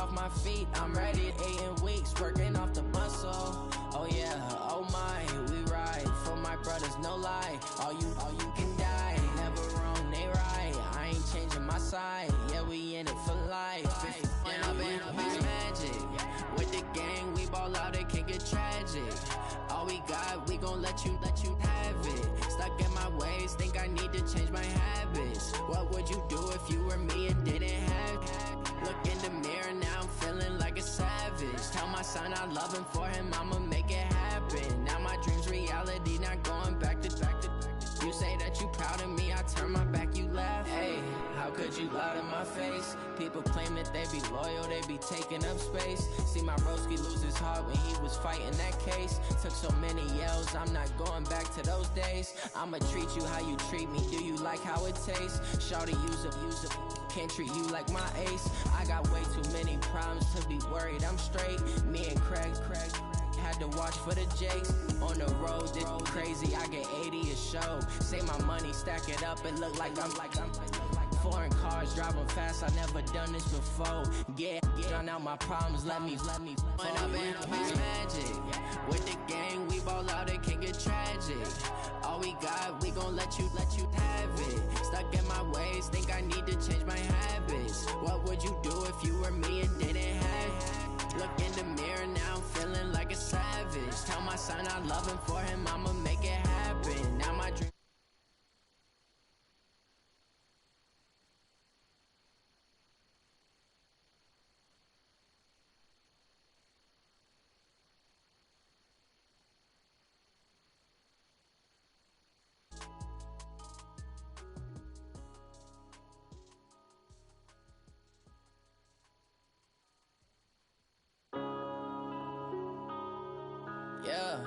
off my feet. I'm ready, 8 weeks, working off the muscle. Oh yeah, oh my, we ride for my brothers, no lie. All you can die, never wrong, they right. I ain't changing my side, yeah, we in it for life. When I've been up, it's magic. With the gang, we ball out, it can get tragic. All we got, we gon' let you have it. Stuck in my ways, think I need to change my habits. What would you do if you were me and didn't have it? Look in the mirror, now I'm feeling like a savage. Tell my son I love him, for him I'ma make it happen. Now my dream's reality, not going back to. You say that you proud of me, I turn my back, you laugh. Hey, how could you lie to my face? People claim that they be loyal, they be taking up space. See my broski lose his heart when he was fighting that case. Took so many yells, I'm not going back to those days. I'ma treat you how you treat me, do you like how it tastes? Shawty, use up, can't treat you like my ace. I got way too many problems to be worried, I'm straight. Me and Craig had to watch for the Jakes. On the road, it's crazy, I get 80 a show. Say my money, stack it up, it look like I'm foreign cars, driving fast, I never done this before. Get drown out my problems, let me When I've been up, it's magic. With the gang, we ball out, it can get tragic. All we got, we gon' let you have it. Stuck in my ways, think I need to change my habits. What would you do if you were me and didn't have it? Look in the mirror, now I'm feeling like a savage. Tell my son I love him, for him I'ma make it happen. Now my dream. Yeah.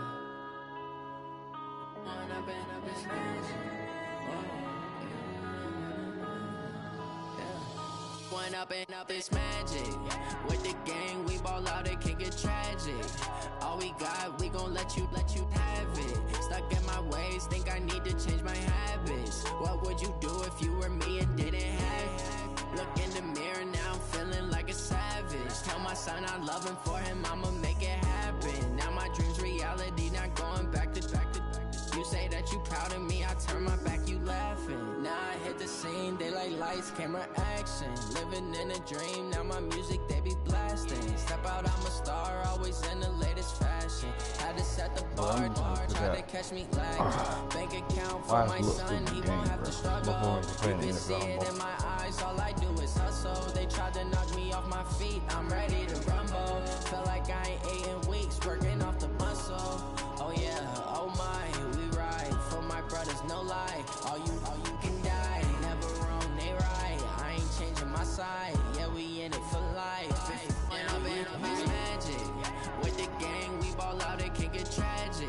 When I've been up, it's magic. When up and up, it's magic. With the gang, we ball out, it can get tragic. All we got, we gon' let you have it. Stuck in my ways, think I need to change my habits. What would you do if you were me and didn't have it? Look in the mirror, now I'm feeling like a savage. Tell my son I love him, for him I'ma make it happen. Now my dream's reality, not going back to. You say that you proud of me, I turn my back, you laughing. Now I hit the scene, they like lights, camera, action. Living in a dream, now my music, they be blasting. Step out, I'm a star, always in the latest fashion. Had to set the bar, try to catch me lagging. Bank account for my son, he won't have to struggle. You can see it in my eyes, all I do is hustle. They tried to knock me off my feet, I'm ready to rumble. Felt like I ain't 8 in weeks, working off the muscle. Oh yeah, oh my, we ride for my brothers, no lie. All you can die, never wrong, they right. I ain't changing my side, yeah, we in it for life. When I've been up, it's magic. With the gang, we ball out, it can get tragic.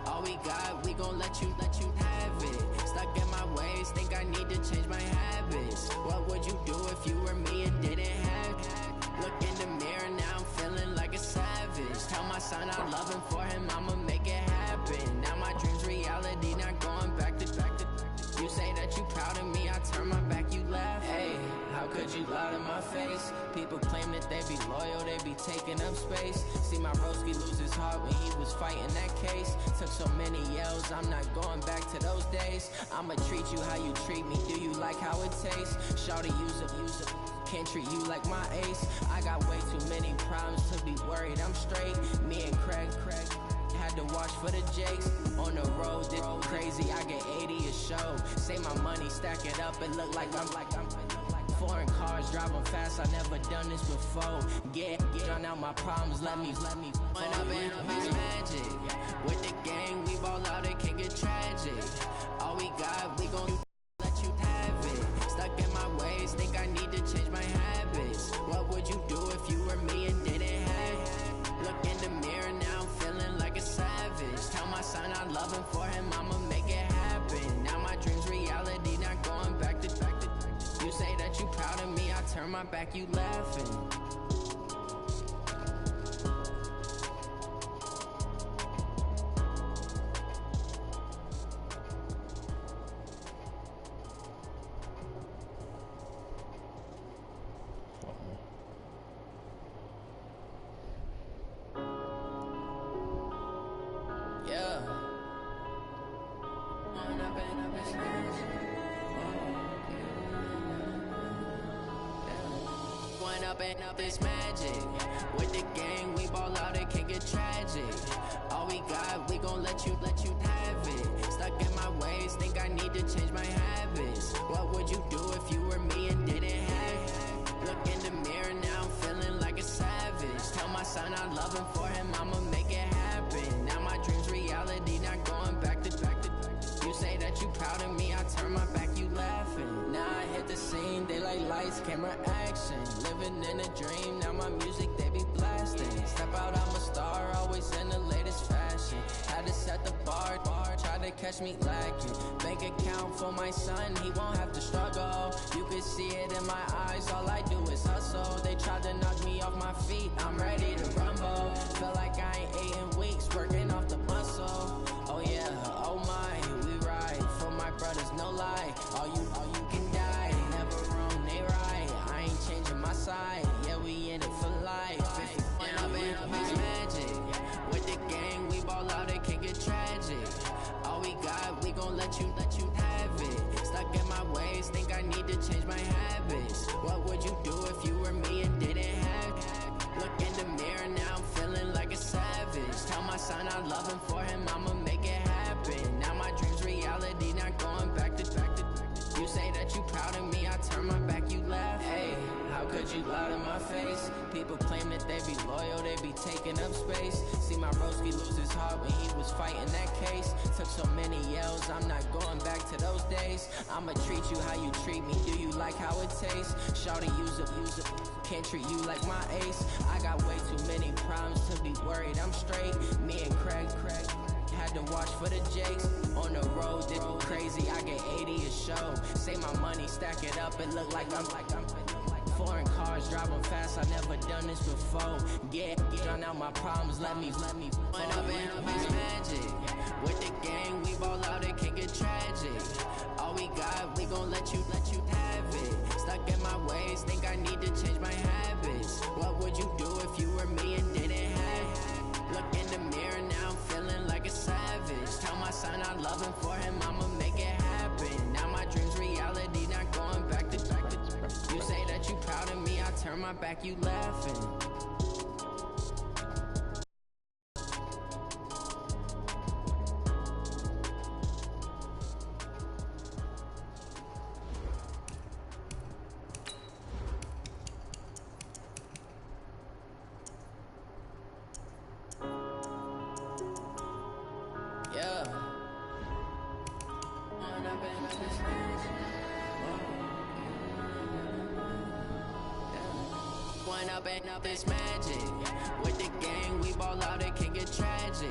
All we got, we gon' let you have it. Stuck in my ways, think I need to change my habits. What would you do if you were me and didn't have it? Look in the mirror, now I'm feeling like a savage. Tell my son I love him, for him I'ma make it happen. Now my dream's reality, not going back to. You say that you proud of me, I turn my back, you laugh. Hey, how could you lie to my face? People claim that they be loyal, they be taking up space. See my broski lose his heart when he was fighting that case. Took so many yells, I'm not going back to those days. I'ma treat you how you treat me, do you like how it tastes? Shawty, use up, can't treat you like my ace. I got way too many problems to be worried, I'm straight. Me and Craig had to watch for the Jakes. On the road, it's crazy, I get 80 a show. Say my money, stack it up, it look like I'm foreign cars, driving fast, I never done this before. Get drown out my problems, let me When I've been up, it's magic. With the gang, we ball out, it can get tragic. All we got, we gon' let you have it. Stuck in my ways, think I need to change my habits. What would you do if you were me and didn't have it? Look in the mirror, now I'm feeling like a savage. Tell my son I love him, for him I'ma make it happen. Now my dream's reality, not going back to. You say that you proud of me, I turn my back, you laughing. Up this magic. With the gang, we ball out, it can get tragic. All we got, we gon' let you have it. Stuck in my ways, think I need to change my habits. What would you do if you were me and didn't have it? Look in the mirror, now I'm feeling like a savage. Tell my son I love him, for him I'ma make it happen. Now my dream's reality, not going back to. You say that you proud of me, I turn my back, you laughing. Now I hit the scene, daylight lights, camera action. Living in a dream, now my music they be blasting. Step out, I'm a star, always in the latest fashion. Had to set the bar, try to catch me lacking. Bank account for my son, he won't have to struggle. You can see it in my eyes, all I do is hustle. They tried to knock me off my feet, I'm ready to rumble. Feel like I ain't ate in weeks, working off the muscle. Oh yeah, oh my, we ride for my brothers, no lie. All you can die, never wrong, they right. I ain't changing my side, yeah, we in it for life. If you down, it's magic. With the gang, we ball out, it can get tragic. All we got, we gon' let you have it. Stuck in my ways, think I need to change my habits. What would you do if you were me and didn't have it? Look in the mirror, now I'm feeling like a savage. Tell my son I love him, for him I'ma make it happen. Now my dream's reality, not going back to. You say that you proud of me, I turn my back, you laugh. Hey, how could you lie to my face? People claim that they be loyal, they be taking up space. See my broski lose his heart when he was fighting that case. Took so many yells, I'm not going back to those days. I'ma treat you how you treat me, do you like how it tastes? Shawty, use it, can't treat you like my ace. I got way too many problems to be worried, I'm straight. Me and Craig had to watch for the Jakes. On the road, did crazy, I get 80 a show. Say my money, stack it up, it look like I'm foreign cars, driving fast, I never done this before. Get drown out my problems, let me up and it's magic. With the gang, we ball out, it can get tragic. All we got, we gon' let you have it. Stuck in my ways, think I need to change my habits. What would you do if you were me and didn't have it? Look in the mirror, now I'm feeling like a savage. Tell my son I love him, for him I'ma make it happen. Now my dream's reality, not going back to. You say that you proud of me, I turn my back, you laughing. Up this magic. With the gang, we ball out, it can get tragic.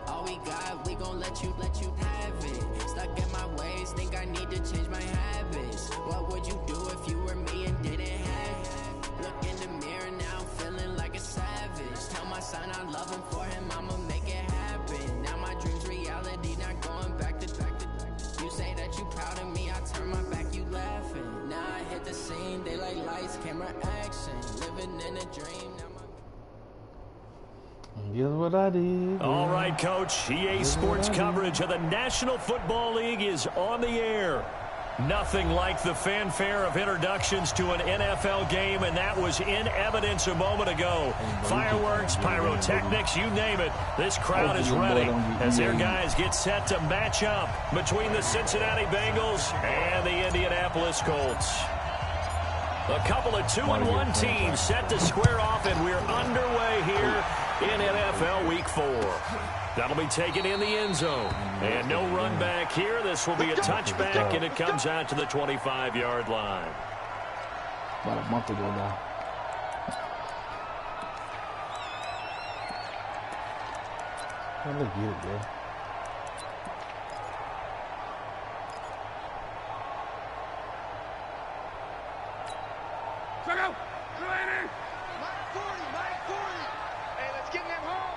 All we got, we gon' let you have it. Stuck in my ways, think I need to change my habits. What would you do if you were me and didn't have it? Look in the mirror, now I'm feeling like a savage. Tell my son I love him, for him I'ma make it happen. Now my dream's reality, not going back to. You say that you proud of me, I turn my back, you laughing. Now I hit the scene, daylight lights, camera action. Living in a dream, now Guess what I did. All right, Coach. EA Sports coverage of the National Football League is on the air. Nothing like the fanfare of introductions to an NFL game, and that was in evidence a moment ago. Fireworks, pyrotechnics, you name it. This crowd is ready as their guys get set to match up between the Cincinnati Bengals and the Indianapolis Colts. A couple of 2-1 teams set to square off, and we're underway here in NFL Week 4. That'll be taken in the end zone. And no run back here. This will be a touchback, and it comes out to the 25-yard line. About a month ago now. Oh, look good, bro. Check out! Mike 40! Hey, let's get them home!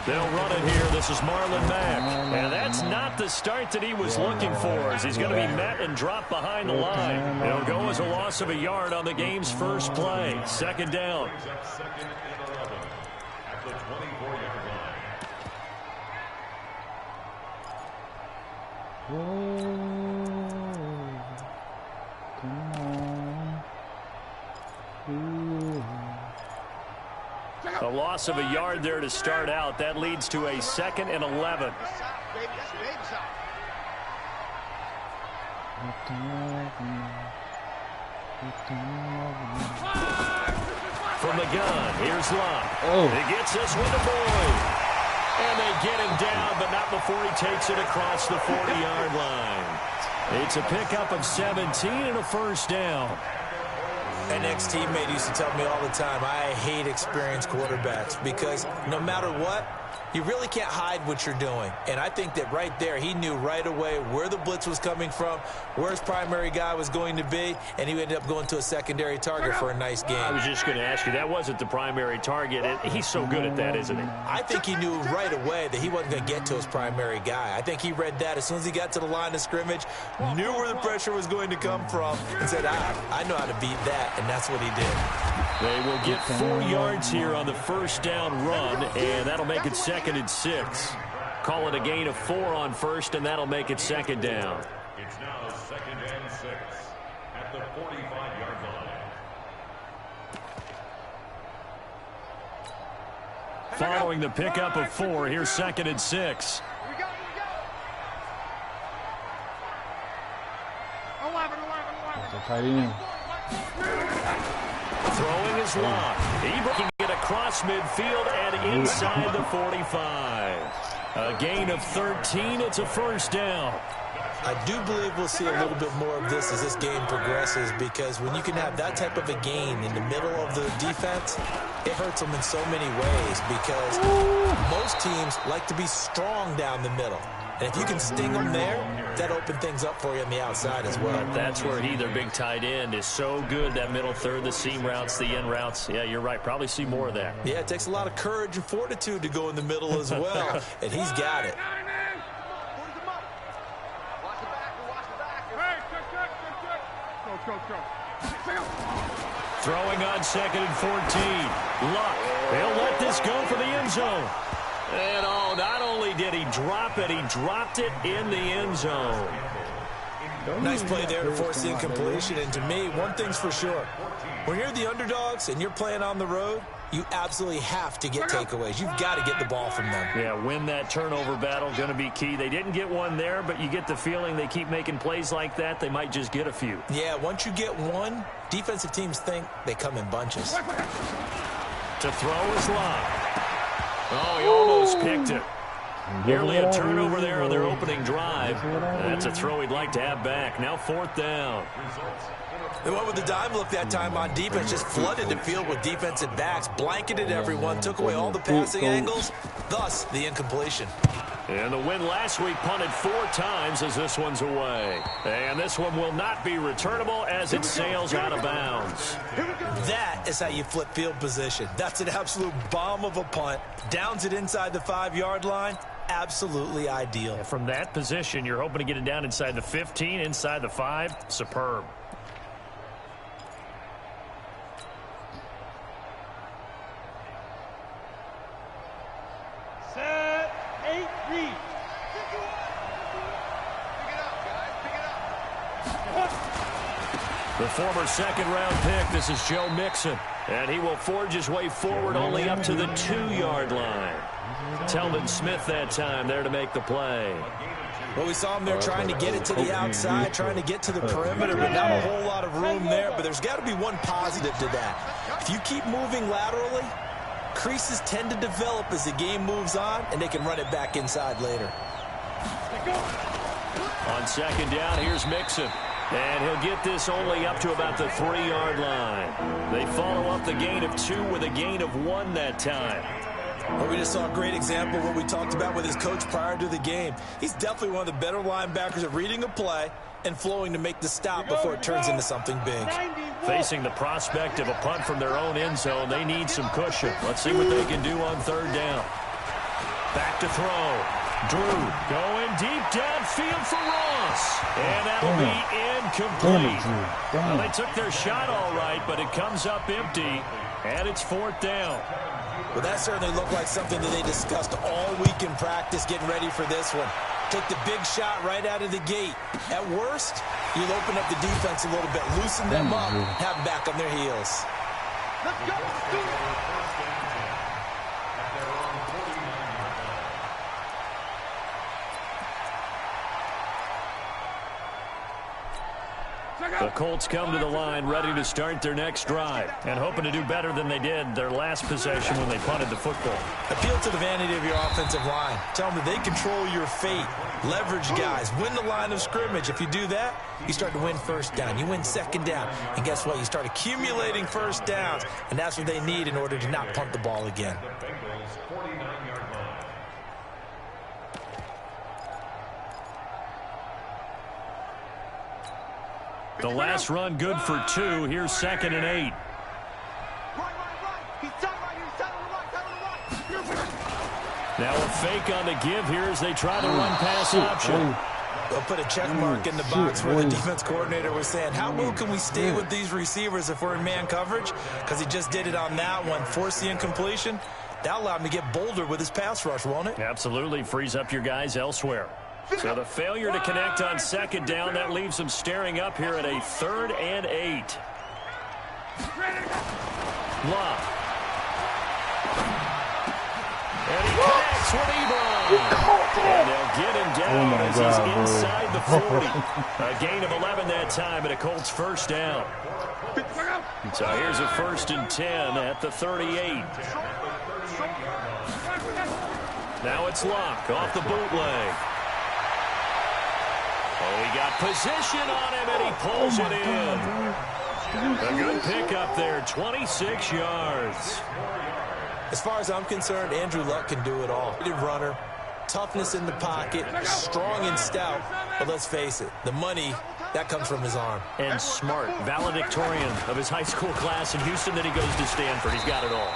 They'll run it here. This is Marlon Mack. And that's not the start that he was looking for, as he's going to be met and dropped behind the line. It'll go as a loss of a yard on the game's first play. Second down. Second and 11 at the 24-yard line. A loss of a yard there to start out. That leads to a 2nd and 11. From the gun, here's Love. He gets this one to Boyd. And they get him down, but not before he takes it across the 40-yard line. It's a pickup of 17 and a first down. An ex-teammate used to tell me all the time, I hate experienced quarterbacks because no matter what, you really can't hide what you're doing. And I think that right there, he knew right away where the blitz was coming from, where his primary guy was going to be, and he ended up going to a secondary target for a nice game. I was just going to ask you, that wasn't the primary target. He's so good at that, isn't he? I think he knew right away that he wasn't going to get to his primary guy. I think he read that as soon as he got to the line of scrimmage, knew where the pressure was going to come from, and said, I know how to beat that, and that's what he did. They will get 4 yards here on the first down run, and that'll make it 2nd and 6. Call it a gain of 4 on first, and that'll make it 2nd down. It's now 2nd and 6 at the 45-yard line. Following the pickup of 4, here's 2nd and 6. That's a tight end. Throwing his lock. He can get across midfield and inside the 45. A gain of 13. It's a first down. I do believe we'll see a little bit more of this as this game progresses because when you can have that type of a gain in the middle of the defense, it hurts them in so many ways because most teams like to be strong down the middle. And if you can sting them there, that opens things up for you on the outside as well. That's where their big tight end, is so good, that middle third, the seam routes, the in routes. Yeah, you're right. Probably see more of that. Yeah, it takes a lot of courage and fortitude to go in the middle as well, and he's got it. Throwing on 2nd and 14. Luck. He'll let this go for the end zone. And not only did he drop it, he dropped it in the end zone. Nice play there to force the incompletion. And to me, one thing's for sure. When you're the underdogs and you're playing on the road, you absolutely have to get takeaways. You've got to get the ball from them. Yeah, win that turnover battle, going to be key. They didn't get one there, but you get the feeling they keep making plays like that, they might just get a few. Yeah, once you get one, defensive teams think they come in bunches. To throw is Love. Oh, he almost picked it. Nearly a turnover there on their opening drive. That's a throw he'd like to have back. Now 4th down. They went with the dime look that time on defense, just flooded the field with defensive backs, blanketed everyone, took away all the passing angles, thus the incompletion. And the win last week punted 4 times as this one's away. And this one will not be returnable as it sails out of bounds. That is how you flip field position. That's an absolute bomb of a punt. Downs it inside the 5-yard line. Absolutely ideal. From that position, you're hoping to get it down inside the 15, inside the 5. Superb. The former 2nd-round pick, this is Joe Mixon. And he will forge his way forward only up to the 2-yard line. Telvin Smith that time there to make the play. Well, we saw him there trying to get it to the outside, trying to get to the perimeter, but not a whole lot of room there. But there's got to be one positive to that. If you keep moving laterally, creases tend to develop as the game moves on, and they can run it back inside later. On 2nd down, here's Mixon. And he'll get this only up to about the 3-yard line. They follow up the gain of 2 with a gain of 1 that time. Well, we just saw a great example of what we talked about with his coach prior to the game. He's definitely one of the better linebackers at reading a play and flowing to make the stop before it turns into something big. Facing the prospect of a punt from their own end zone, they need some cushion. Let's see what they can do on 3rd down. Back to throw. Drew going deep downfield for Ross. And that'll be incomplete. Well, they took their shot all right, but it comes up empty, and it's 4th down. Well, that certainly looked like something that they discussed all week in practice getting ready for this one. Take the big shot right out of the gate. At worst, you'll open up the defense a little bit, loosen them up, have them back on their heels. Let's go. Let's do it. The Colts come to the line ready to start their next drive and hoping to do better than they did their last possession when they punted the football. Appeal to the vanity of your offensive line. Tell them that they control your fate. Leverage guys. Win the line of scrimmage. If you do that, you start to win first down. You win second down. And guess what? You start accumulating first downs. And that's what they need in order to not punt the ball again. The last run good for 2. Here's 2nd and 8. Now a fake on the give here as they try the run-pass option. They'll put a check mark in the box where the defense coordinator was saying, how well can we stay with these receivers if we're in man coverage? Because he just did it on that one. Force the incompletion. That'll allow him to get bolder with his pass rush, won't it? Absolutely. Frees up your guys elsewhere. So the failure to connect on 2nd down, that leaves them staring up here at a 3rd and 8. Love. And he connects with Ebron. And they'll get him down as he's inside the 40. A gain of 11 that time and a Colts first down. So here's a 1st and 10 at the 38. Now it's Luck off the bootleg. Oh, he got position on him, and he pulls it in. A good pickup there, 26 yards. As far as I'm concerned, Andrew Luck can do it all. Good runner, toughness in the pocket, strong and stout. But let's face it, the money, that comes from his arm. And smart, valedictorian of his high school class in Houston. Then he goes to Stanford. He's got it all.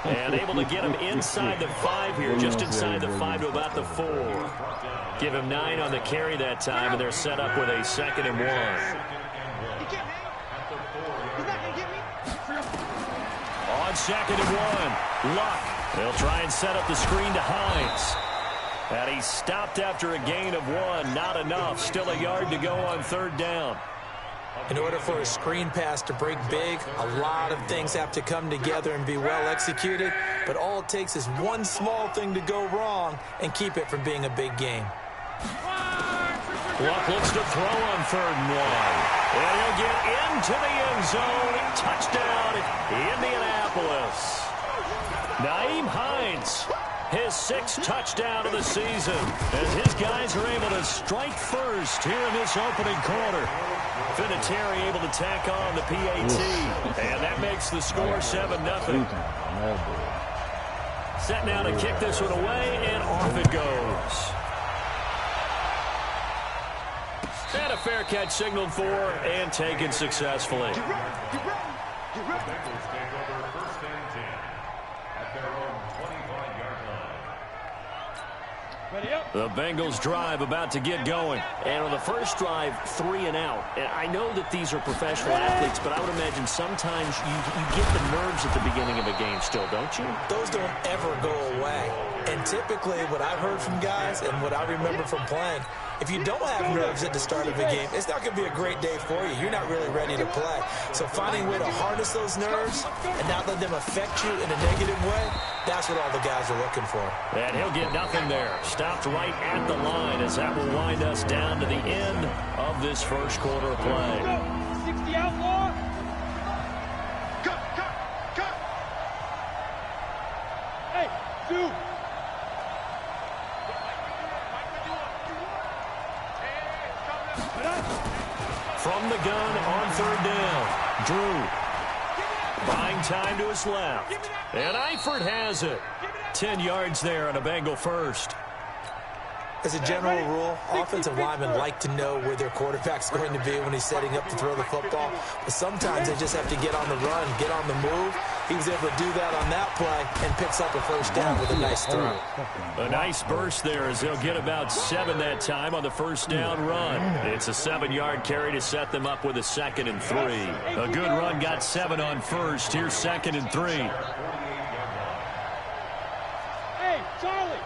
And able to get him inside the 5 here, just inside the 5 to about the 4. Give him 9 on the carry that time, and they're set up with a 2nd and 1. On 2nd and 1, Luck. They'll try and set up the screen to Hines. And he stopped after a gain of 1. Not enough. Still a yard to go on 3rd down. In order for a screen pass to break big, a lot of things have to come together and be well executed. But all it takes is one small thing to go wrong and keep it from being a big game. Luck looks to throw on 3rd and 1. And he'll get into the end zone. Touchdown, Indianapolis. Nyheim Hines, his 6th touchdown of the season, as his guys are able to strike first here in this opening quarter. Vinatieri able to tack on the PAT, and that makes the score 7-0. Set now to kick this one away, and off it goes. And a fair catch signaled for and taken successfully. The Bengals drive about to get going. And on the first drive, 3 and out. And I know that these are professional athletes, but I would imagine sometimes you get the nerves at the beginning of a game still, don't you? Those don't ever go away. And typically what I've heard from guys and what I remember from playing, if you don't have nerves at the start of a game, it's not going to be a great day for you. You're not really ready to play. So finding a way to harness those nerves and not let them affect you in a negative way, that's what all the guys are looking for. And he'll get nothing there. Stopped right at the line as that will wind us down to the end of this first quarter of play. 60 outlaw. Cut, cut, cut. Hey, Sue. From the gun on 3rd down, Drew buying time to his left, and Eifert has it. 10 yards there on a Bengal first. As a general rule, offensive linemen like to know where their quarterback's going to be when he's setting up to throw the football. But sometimes they just have to get on the run, get on the move. He was able to do that on that play and picks up a first down with a nice throw. A nice burst there as they'll get about 7 that time on the first down run. It's a 7-yard carry to set them up with a 2nd and 3. A good run got 7 on first. Here's 2nd and 3. Hey, Charlie.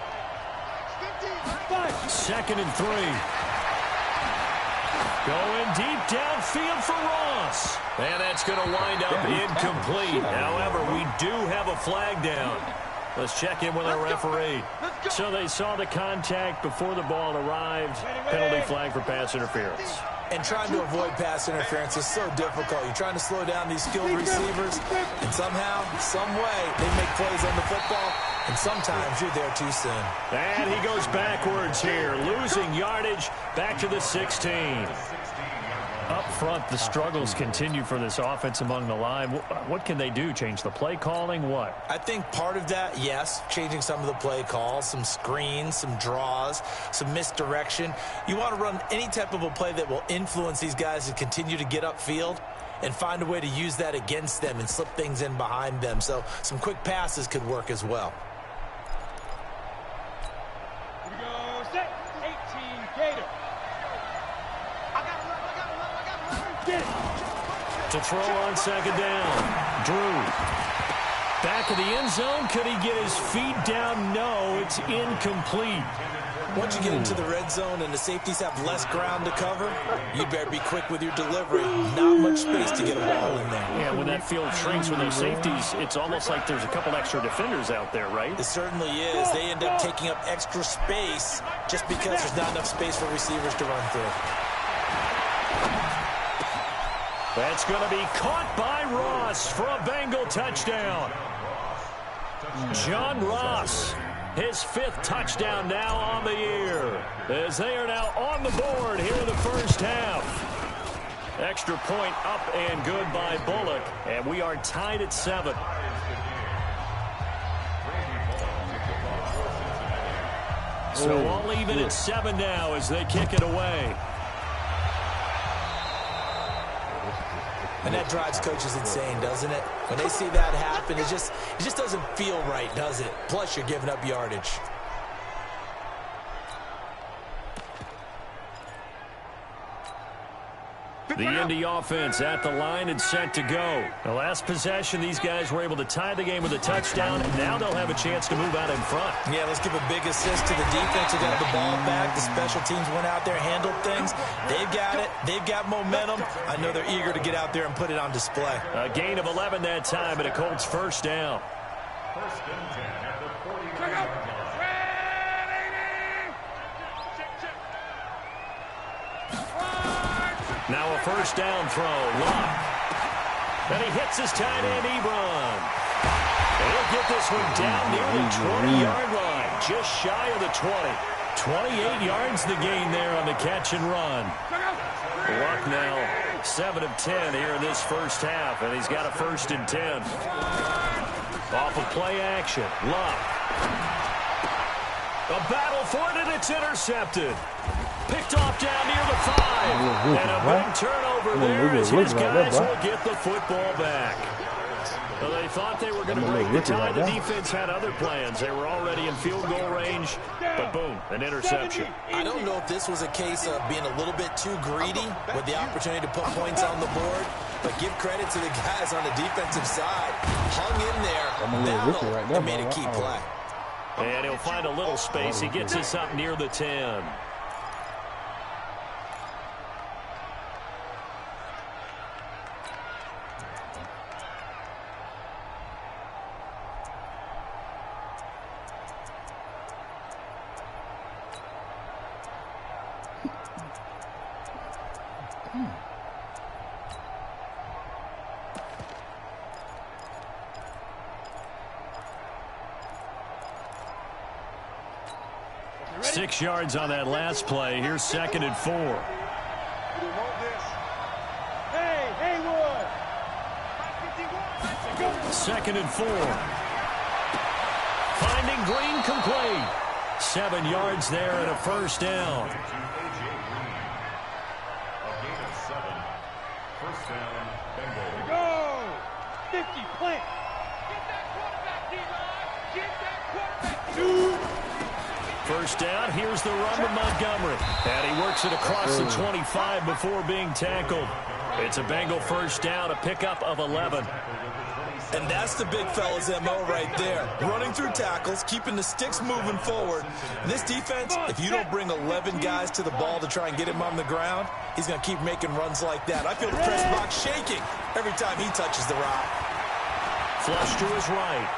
2nd and 3. Going deep downfield for Ross. And that's going to wind up incomplete. However, we do have a flag down. Let's check in with our referee. So they saw the contact before the ball arrived. Penalty flag for pass interference. And trying to avoid pass interference is so difficult. You're trying to slow down these skilled receivers, and somehow, some way, they make plays on the football, and sometimes you're there too soon. And he goes backwards here, losing yardage back to the 16. Up front, the struggles continue for this offense among the line. What can they do? Change the play calling? What? I think part of that, yes, changing some of the play calls, some screens, some draws, some misdirection. You want to run any type of a play that will influence these guys to continue to get upfield and find a way to use that against them and slip things in behind them. So some quick passes could work as well. Here we go, set, 18, Gator. To throw on 2nd down. Drew. Back of the end zone. Could he get his feet down? No, it's incomplete. Once you get into the red zone and the safeties have less ground to cover, you better be quick with your delivery. Not much space to get a ball in there. Yeah, when that field shrinks with those safeties, it's almost like there's a couple extra defenders out there, right? It certainly is. They end up taking up extra space just because there's not enough space for receivers to run through. That's going to be caught by Ross for a Bengal touchdown. John Ross, his 5th touchdown now on the year, as they are now on the board here in the first half. Extra point up and good by Bullock, and we are tied at 7. So all even at 7 now as they kick it away. And that drives coaches insane, doesn't it? When they see that happen, it just doesn't feel right, does it? Plus, you're giving up yardage. The Indy offense at the line and set to go. The last possession, these guys were able to tie the game with a touchdown. Now they'll have a chance to move out in front. Yeah, let's give a big assist to the defense who got the ball back. The special teams went out there, handled things. They've got it. They've got momentum. I know they're eager to get out there and put it on display. A gain of 11 that time, and a Colts first down. First and 10 at the 40-yard line. Now a first down throw. Locke. And he hits his tight end, Ebron. And he'll get this one down near the 20-yard line, just shy of the 20. 28 yards the gain there on the catch and run. Luck now 7 of 10 here in this first half, and he's got a 1st and 10. Off of play action. Luck. A battle for it, and it's intercepted. Picked off down near the 5. And a big turnover there as his guys will get the football back. Well, they thought they were going to break the tie. The defense had other plans. They were already in field goal range, but boom, an interception. I don't know if this was a case of being a little bit too greedy with the opportunity to put points on the board, but give credit to the guys on the defensive side. Hung in there, and made a key play. And he'll find a little space. He gets us up near the 10. Ready? 6 yards on that last play. Here's 2nd and 4. Hey, Haywood! 2nd and 4. Finding Green complete. 7 yards there and a first down. A gain of 7. First down, Bengals. Go! 50, plant! Get that quarterback, D-line! Get that quarterback! 2! First down, here's the run to Montgomery. And he works it across the 25 before being tackled. It's a Bengal first down, a pickup of 11. And that's the big fella's MO right there. Running through tackles, keeping the sticks moving forward. This defense, if you don't bring 11 guys to the ball to try and get him on the ground, he's going to keep making runs like that. I feel the press box shaking every time he touches the rock. Flush to his right.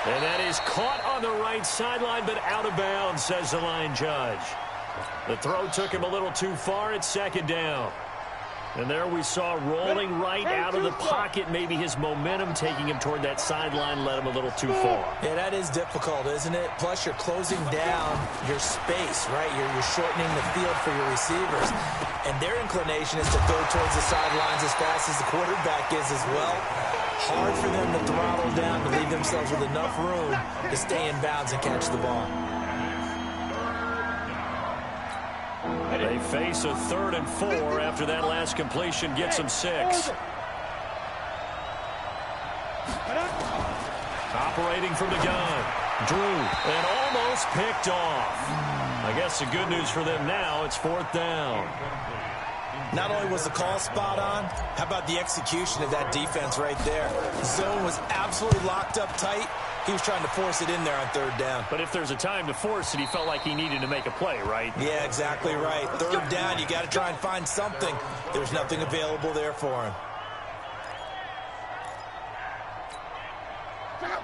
And that is caught on the right sideline, but out of bounds, says the line judge. The throw took him a little too far. It's second down. And there we saw rolling right out of the pocket. Maybe his momentum taking him toward that sideline led him a little too far. Yeah, that is difficult, isn't it? Plus, you're closing down your space, right? You're shortening the field for your receivers. And their inclination is to go towards the sidelines as fast as the quarterback is as well. Hard for them to throttle down to leave themselves with enough room to stay in bounds and catch the ball. They face a 3rd and 4 after that last completion gets them 6. Operating from the gun. Drew, and almost picked off. I guess the good news for them now, it's 4th down. Not only was the call spot on, how about the execution of that defense right there? The zone was absolutely locked up tight. He was trying to force it in there on 3rd down. But if there's a time to force it, he felt like he needed to make a play, right? Yeah, exactly right. 3rd down, you got to try and find something. There's nothing available there for him.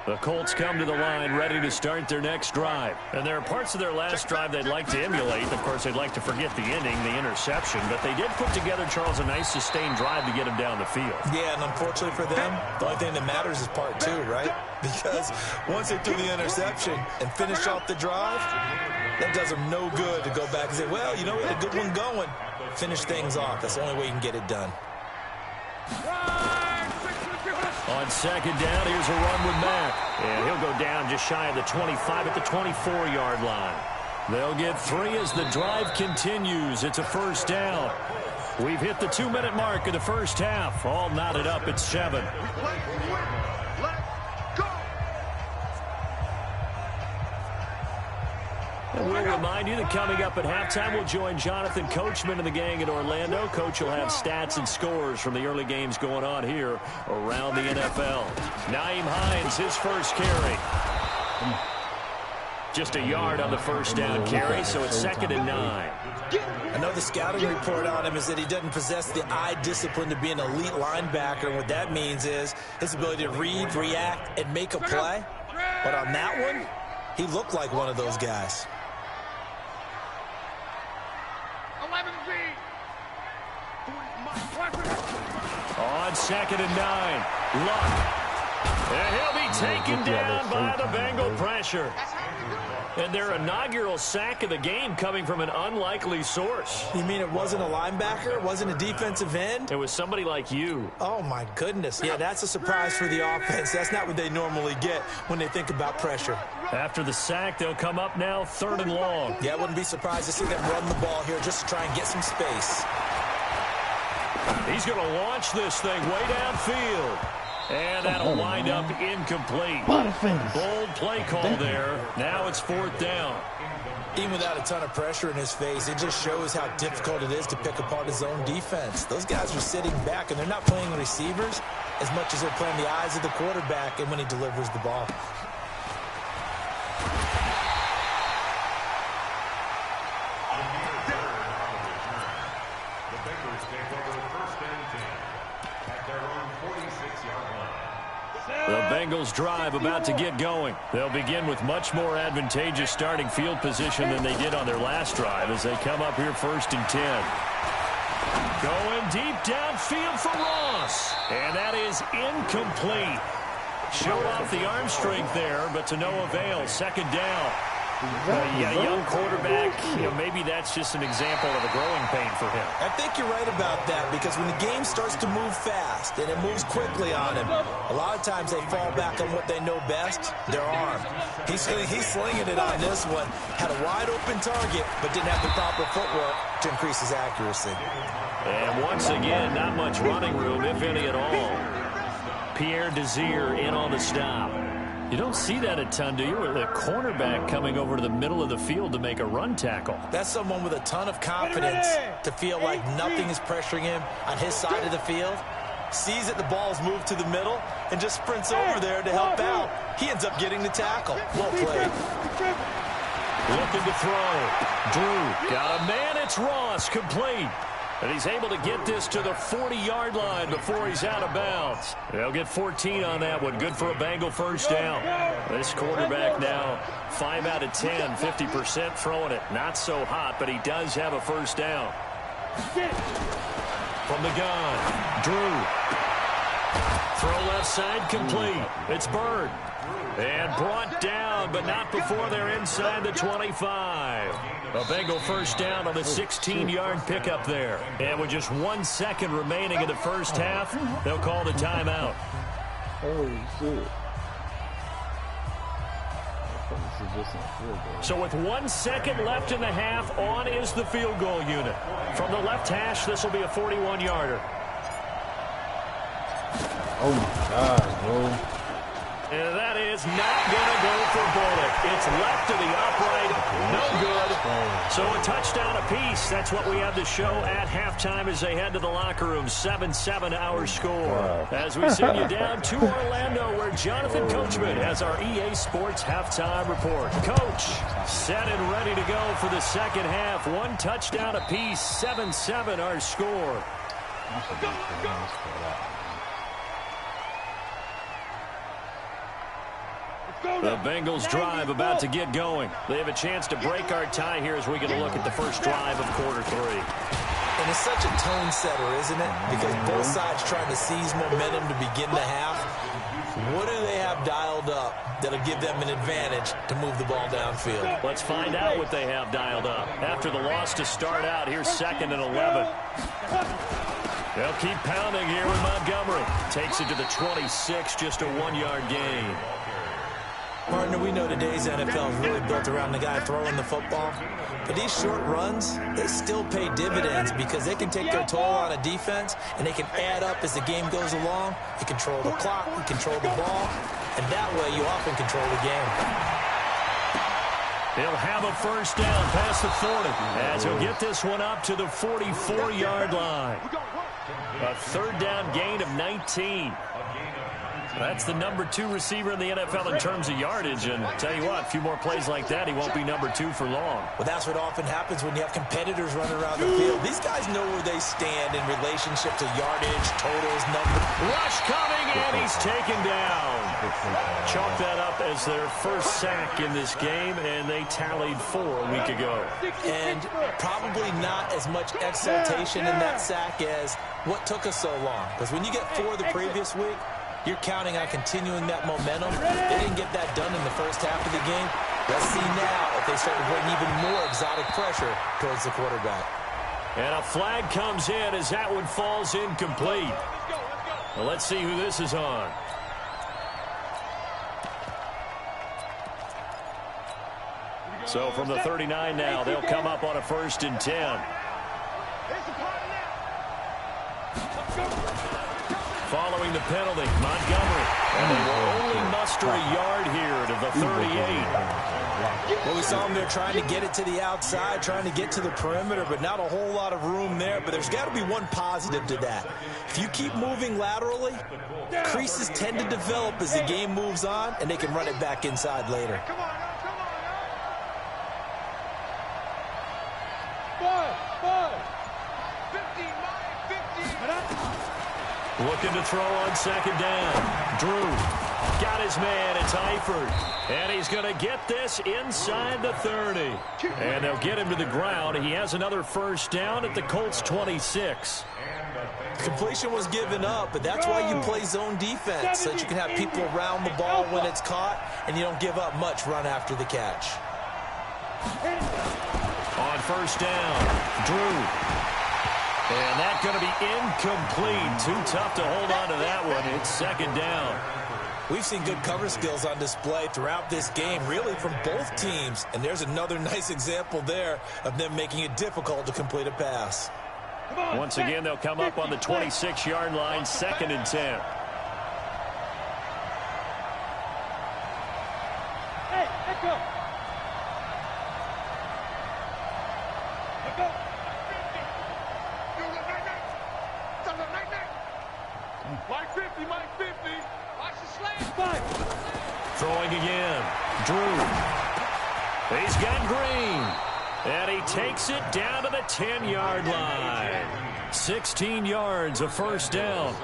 The Colts come to the line ready to start their next drive. And there are parts of their last drive they'd like to emulate. Of course, they'd like to forget the ending, the interception. But they did put together, Charles, a nice sustained drive to get him down the field. Yeah, and unfortunately for them, the only thing that matters is part 2, right? Because once they threw the interception and finished off the drive, that does them no good to go back and say, well, you know, we had a good one going. Finish things off. That's the only way you can get it done. On 2nd down, here's a run with Mack. And he'll go down just shy of the 25 at the 24-yard line. They'll get 3 as the drive continues. It's a 1st down. We've hit the 2-minute mark of the first half. All knotted up at 7. And we'll remind you that coming up at halftime, we'll join Jonathan Coachman and the gang in Orlando. Coach will have stats and scores from the early games going on here around the NFL. Nyheim Hines, his first carry. Just a yard on the first down carry, so it's 2nd and 9. I know the scouting report on him is that he doesn't possess the eye discipline to be an elite linebacker. And what that means is his ability to read, react, and make a play. But on that one, he looked like one of those guys. On 2nd and 9, Luck. And he'll be taken down by the Bengal pressure. And their inaugural sack of the game coming from an unlikely source. You mean it wasn't a linebacker? It wasn't a defensive end? It was somebody like you. Oh, my goodness. Yeah, that's a surprise for the offense. That's not what they normally get when they think about pressure. After the sack, they'll come up now 3rd and long. Yeah, I wouldn't be surprised to see them run the ball here just to try and get some space. He's going to launch this thing way downfield. And that'll wind up incomplete. Bold play call there. Now it's 4th down. Even without a ton of pressure in his face, it just shows how difficult it is to pick apart his own defense. Those guys are sitting back, and they're not playing receivers as much as they're playing the eyes of the quarterback and when he delivers the ball. The Bengals drive about to get going. They'll begin with much more advantageous starting field position than they did on their last drive as they come up here 1st and 10. Going deep downfield for Ross. And that is incomplete. Showed off the arm strength there, but to no avail. 2nd down. Young quarterback, maybe that's just an example of a growing pain for him. I think you're right about that because when the game starts to move fast and it moves quickly on him, a lot of times they fall back on what they know best, their arm. He's slinging it on this one. Had a wide open target, but didn't have the proper footwork to increase his accuracy. And once again, not much running room, if any at all. Pierre Desir in on the stop. You don't see that a ton, do you? With a cornerback coming over to the middle of the field to make a run tackle. That's someone with a ton of confidence to feel like nothing is pressuring him on his side of the field. Sees that the ball is moved to the middle and just sprints over there to help out. He ends up getting the tackle. Well played. Looking to throw. Drew got a man. It's Ross, complete. And he's able to get this to the 40-yard line before he's out of bounds. They'll get 14 on that one. Good for a Bengal first down. This quarterback now 5 out of 10, 50% throwing it. Not so hot, but he does have a first down. From the gun, Drew. Throw left side, complete. It's Bird. And brought down, but not before they're inside the 25. A Bengal first down on the 16-yard pickup there. And with just 1 second remaining in the first half, they'll call the timeout. Holy shit. So with 1 second left in the half, on is the field goal unit. From the left hash, this will be a 41-yarder. Oh my God, bro. And that is not going to go for Bullock. It's left to the upright. No good. So a touchdown apiece. That's what we have to show at halftime as they head to the locker room. 7-7 our score. As we send you down to Orlando, where Jonathan Coachman has our EA Sports halftime report. Coach, set and ready to go for the second half. 1 touchdown apiece. 7-7 our score. The Bengals drive about to get going. They have a chance to break our tie here as we get a look at the first drive of quarter 3. And it's such a tone setter, isn't it? Because both sides trying to seize momentum to begin the half. What do they have dialed up that'll give them an advantage to move the ball downfield? Let's find out what they have dialed up. After the loss to start out, here's 2nd and 11. They'll keep pounding here with Montgomery. Takes it to the 26, just a 1-yard gain. Partner, we know today's NFL is really built around the guy throwing the football. But these short runs, they still pay dividends because they can take their toll on a defense and they can add up as the game goes along. You control the clock, you control the ball, and that way you often control the game. He'll have a first down past the 40 as he'll get this one up to the 44-yard line. A third down gain of 19. That's the number 2 receiver in the NFL in terms of yardage. And tell you what, a few more plays like that, he won't be number 2 for long. Well, that's what often happens when you have competitors running around the field. These guys know where they stand in relationship to yardage, totals, numbers. Rush coming, and he's taken down. Chalk that up as their first sack in this game, and they tallied 4 a week ago. And probably not as much exultation in that sack as what took us so long. Because when you get 4 the previous week, you're counting on continuing that momentum. They didn't get that done in the first half of the game. Let's see now if they start to bring even more exotic pressure towards the quarterback. And a flag comes in as that one falls incomplete. Well, let's see who this is on. So from the 39 now, they'll come up on a 1st and 10. Following the penalty, Montgomery. And they will only muster a yard here to the 38. Well, we saw him there trying to get it to the outside, trying to get to the perimeter, but not a whole lot of room there. But there's got to be one positive to that. If you keep moving laterally, creases tend to develop as the game moves on, and they can run it back inside later. Looking to throw on 2nd down. Drew got his man. It's Eifert. And he's going to get this inside the 30. And they'll get him to the ground. He has another first down at the Colts 26. Completion was given up, but that's why you play zone defense, so that you can have people around the ball when it's caught, and you don't give up much run after the catch. On first down, Drew. And that's going to be incomplete. Too tough to hold on to that one. It's 2nd down. We've seen good cover skills on display throughout this game, really from both teams. And there's another nice example there of them making it difficult to complete a pass. Once again, they'll come up on the 26-yard line, 2nd and 10. go. Let's go. Mike 50, Mike 50. Watch the slam. Throwing again. Drew. He's got Green. And he takes it down to the 10-yard line. 16 yards, a first down.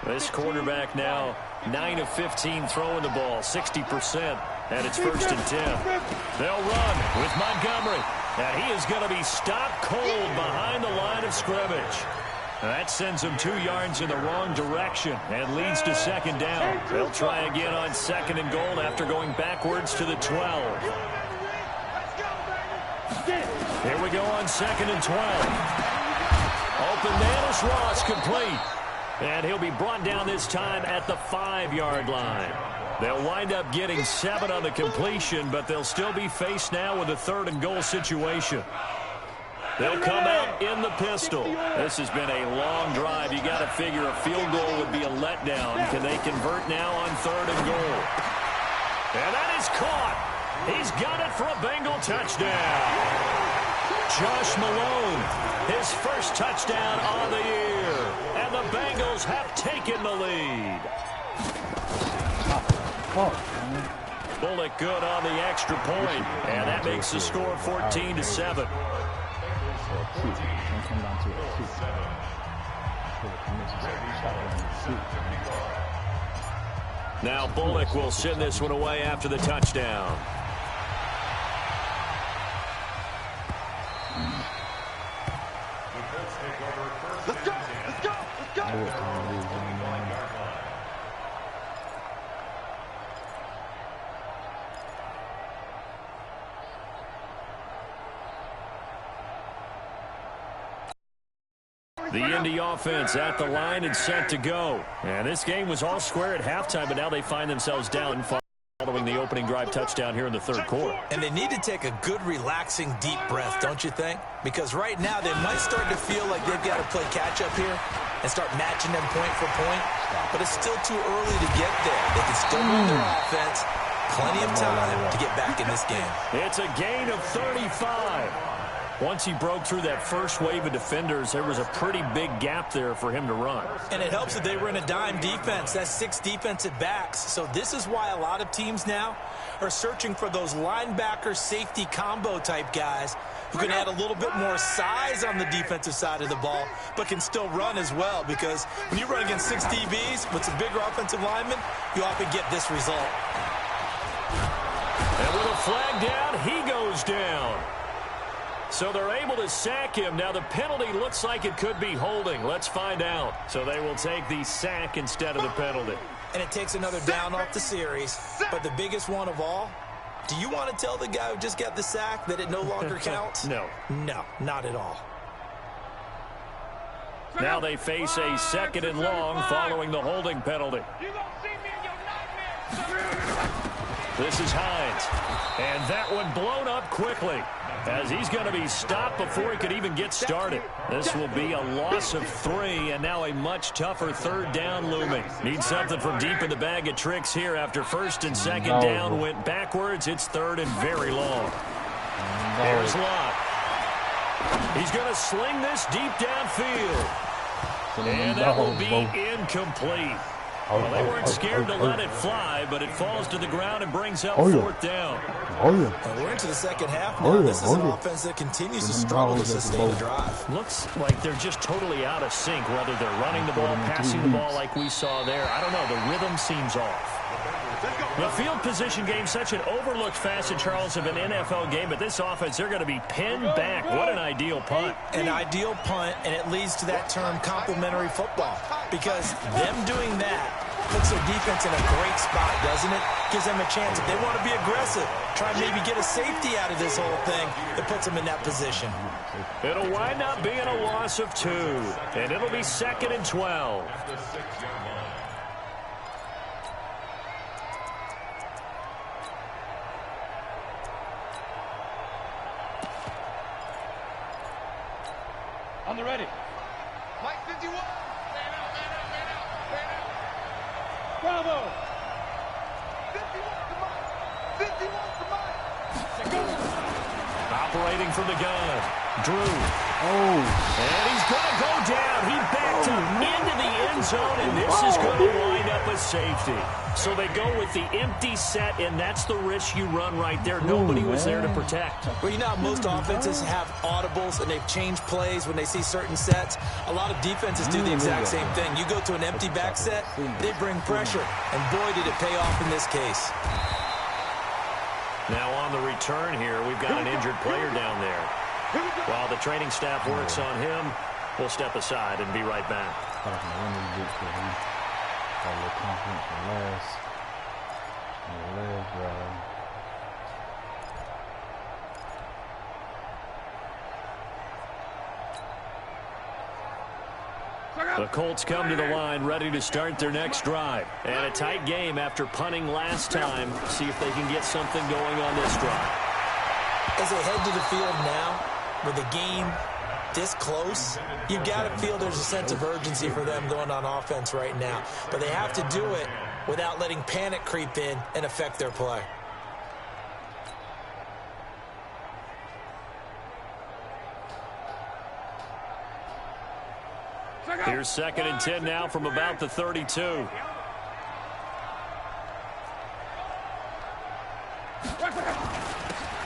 This quarterback now 9 of 15 throwing the ball, 60%. And it's 1st and 10. They'll run with Montgomery. And he is going to be stopped cold behind the line of scrimmage. That sends him 2 yards in the wrong direction and leads to 2nd down. They'll try again on 2nd and goal after going backwards to the 12. Here we go on 2nd and 12. Open man is Ross, complete. And he'll be brought down this time at the 5-yard line. They'll wind up getting 7 on the completion, but they'll still be faced now with a 3rd and goal situation. They'll come out in the pistol. This has been a long drive. You got to figure a field goal would be a letdown. Can they convert now on 3rd and goal? And that is caught. He's got it for a Bengal touchdown. Josh Malone, his first touchdown on the year. And the Bengals have taken the lead. Bullock good on the extra point, and that makes the score 14-7. Now Bullock will send this one away after the touchdown. Let's go! Let's go! Let's go! The Indy offense at the line and set to go. And this game was all square at halftime, but now they find themselves down following the opening drive touchdown here in the 3rd quarter. And they need to take a good, relaxing, deep breath, don't you think? Because right now they might start to feel like they've got to play catch-up here and start matching them point for point. But it's still too early to get there. They can still run their offense. Plenty of time to get back in this game. It's a gain of 35. Once he broke through that first wave of defenders, there was a pretty big gap there for him to run. And it helps that they were in a dime defense. That's 6 defensive backs. So this is why a lot of teams now are searching for those linebacker safety combo type guys who can add a little bit more size on the defensive side of the ball, but can still run as well. Because when you run against 6 DBs with some bigger offensive linemen, you often get this result. And with a flag down, he goes down. So they're able to sack him. Now the penalty looks like it could be holding. Let's find out. So they will take the sack instead of the penalty. And it takes another down off the series. But the biggest one of all, do you want to tell the guy who just got the sack that it no longer counts? No. No, not at all. Now they face a 2nd and long following the holding penalty. You gonna see me in your nightmares. This is Hines. And that one blown up quickly, as he's going to be stopped before he could even get started. This will be a loss of 3, and now a much tougher 3rd down looming. Need something from deep in the bag of tricks here after 1st and 2nd down went backwards. It's 3rd and very long. Here's Lott. He's going to sling this deep downfield. And that will be incomplete. Well, they weren't scared to let it fly, but it falls to the ground and brings up 4th down. And we're into the 2nd half now. This is an offense that continues to struggle to sustain a drive. Looks like they're just totally out of sync, whether they're running the ball, passing the ball like we saw there. I don't know. The rhythm seems off. The field position game, such an overlooked facet, Charles, of an NFL game, but this offense, they're going to be pinned back. What an ideal punt. An ideal punt, and it leads to that term complementary football, because them doing that puts their defense in a great spot, doesn't it? Gives them a chance. If they want to be aggressive, try and maybe get a safety out of this whole thing, it puts them in that position. It'll wind up being a loss of 2, and it'll be 2nd and 12. On the ready. Mike 51. Man out, man out, man out, man out. Bravo. reloading from the gun. Drew. Oh. And he's going to go down. He backed up into the end zone, and this is going to wind up a safety. So they go with the empty set, and that's the risk you run right there. Nobody was there to protect. Well, you know how most offenses have audibles and they've changed plays when they see certain sets? A lot of defenses do the exact same thing. You go to an empty back set, they bring pressure, and boy, did it pay off in this case. Now on the return here, we've got an injured player down there. While the training staff works on him, we'll step aside and be right back. The Colts come to the line ready to start their next drive. And a tight game after punting last time. See if they can get something going on this drive. As they head to the field now, with the game this close, you've got to feel there's a sense of urgency for them going on offense right now. But they have to do it without letting panic creep in and affect their play. Here's 2nd and 10 now from about the 32.